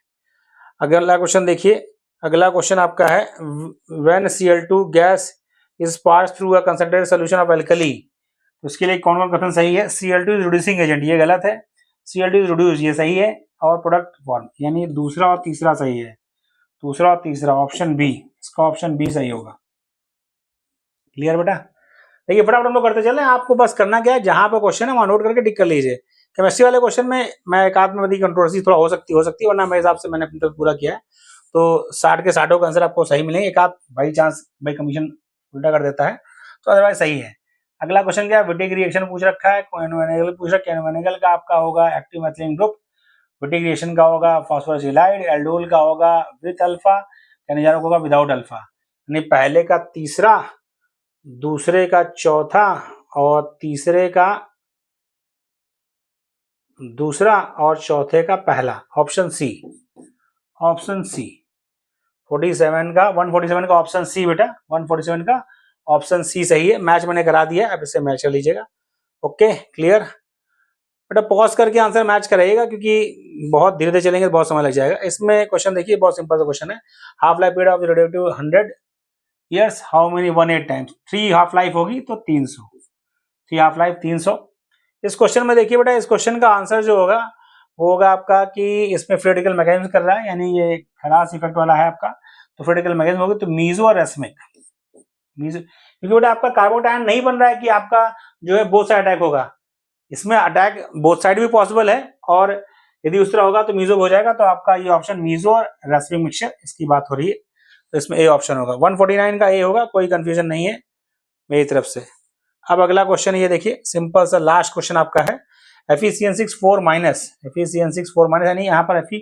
अगला क्वेश्चन देखिए, अगला क्वेश्चन आपका है when Cl2 gas is pass through a concentrated solution of alkali, तो उसके लिए कौन कौन क्वेश्चन सही है। Cl2 इज रिड्यूसिंग एजेंट, ये गलत है। Cl2 इज रिड्यूस, ये सही है, और प्रोडक्ट फॉर्म, यानी दूसरा और तीसरा सही है, दूसरा और तीसरा ऑप्शन बी, इसका ऑप्शन बी सही होगा। क्लियर बेटा, देखिए फटाफट हम लोग करते चले, आपको बस करना क्या है, जहां पर क्वेश्चन है वहां नोट करके टिक कर लीजिए। केमिस्ट्री वाले क्वेश्चन में मैं एक आध में कंट्रोवर्सी थोड़ा हो सकती है, वरना मेरे हिसाब से मैंने अपनी तरफ पूरा किया है, तो 60 के 60 का आंसर आपको सही मिलेंगे। एक आध बाई चांस भाई कमीशन उल्टा कर देता है तो अदरवाइज सही है। अगला क्वेश्चन क्या है, विटिक रिएक्शन पूछ रखा है, क्विनोनेगल पूछ रखा है, क्विनोनेगल का आपका होगा active methylene group, Wittig reaction का होगा फॉस्फोरस हैलाइड, एल्डोल का होगा विद अल्फा, कैनेजारो का होगा विदाउट अल्फा, यानी पहले का तीसरा, दूसरे का चौथा, और तीसरे का दूसरा, और चौथे का पहला, ऑप्शन सी, ऑप्शन सी 47 का 147 का ऑप्शन सी बेटा, 147 का ऑप्शन सी सही है। मैच मैंने करा दिया, अब इसे मैच कर लीजिएगा। ओके क्लियर बेटा, पॉज करके आंसर मैच कराइएगा क्योंकि बहुत धीरे धीरे चलेंगे तो बहुत समय लग जाएगा। इसमें क्वेश्चन देखिए बहुत सिंपल सा क्वेश्चन है, half life period of radioactive 100 years, how many 18 times, 3 half life होगी तो 300, 3 हाफ लाइफ 300। इस क्वेश्चन में देखिए बेटा, इस क्वेश्चन का आंसर जो होगा वो होगा आपका कि इसमें फ्लूइडिकल मैकेनिज्म कर रहा है, यानी ये खलास इफेक्ट वाला है आपका, तो फ्लूइडिकल मैकेनिज्म होगी तो मीजो और रेसमिक, क्योंकि बेटा आपका कार्बोटायन नहीं बन रहा है कि आपका जो है बोथ साइड अटैक होगा, इसमें अटैक बोथ साइड भी पॉसिबल है, और यदि उस तरह होगा तो मीजो हो जाएगा, तो आपका ये ऑप्शन मीजो और रेसमिक मिक्सचर इसकी बात हो रही है, तो इसमें ए ऑप्शन होगा, 149 का ए होगा, कोई कंफ्यूजन नहीं है मेरी तरफ से। अब अगला क्वेश्चन ये देखिए, सिंपल सा लास्ट क्वेश्चन आपका है, FeCN6 4- यानी यहाँ पर Fe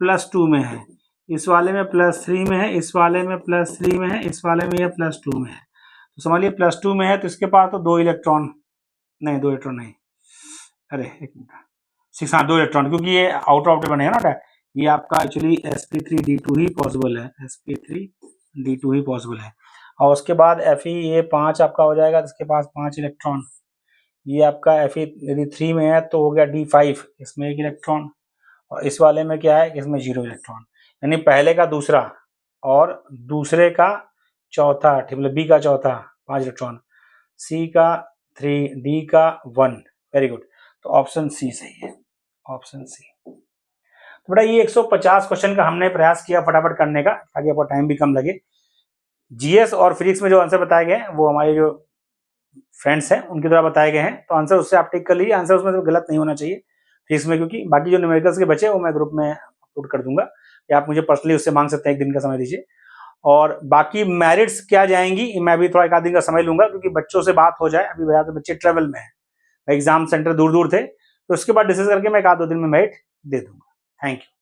+2 में है, इस वाले में +3 में है, इस वाले में +3 में है, इस वाले में ये +2 में है, तो समझिए +2 में है तो इसके पास तो 2 इलेक्ट्रॉन नहीं, अरे एक मिनट, 6, हाँ 2 इलेक्ट्रॉन, क्योंकि ये आउटर ऑर्बिट बनेगा ना, ये आपका एक्चुअली sp3d2 ही पॉसिबल है, sp3d2 ही पॉसिबल है, और उसके बाद Fe ये 5 आपका हो जाएगा, इसके पास 5 इलेक्ट्रॉन, ये आपका Fe यदि 3 में है तो हो गया d5, इसमें 1 इलेक्ट्रॉन, और इस वाले में क्या है, इसमें 0 इलेक्ट्रॉन, यानी पहले का दूसरा और दूसरे का चौथा, मतलब बी का चौथा 5 इलेक्ट्रॉन, सी का 3, डी का 1, वेरी गुड, तो ऑप्शन सी सही है, ऑप्शन सी। तो बेटा ये 150 क्वेश्चन का हमने प्रयास किया फटाफट करने का, ताकि आपको टाइम भी कम लगे। जीएस और फिजिक्स में जो आंसर बताए गए हैं वो हमारे जो फ्रेंड्स हैं उनके द्वारा बताए गए हैं, तो आंसर उससे आप टिक कर लीजिए, आंसर उसमें तो गलत नहीं होना चाहिए फिजिक्स में, क्योंकि बाकी जो न्यूमेरिकल्स के बचे वो मैं ग्रुप में अपलोड कर दूंगा, या आप मुझे पर्सनली उससे मांग सकते हैं, 1 दिन का समय दीजिए। और बाकी मेरिट्स क्या जाएंगी, मैं भी थोड़ा 1 आध दिन का समय लूंगा, क्योंकि बच्चों से बात हो जाए, अभी यहाँ से बच्चे ट्रेवल में है, एग्जाम सेंटर दूर दूर थे, तो उसके बाद डिस्कस करके मैं एक आध 2 दिन में मेरिट दे दूंगा। Thank you.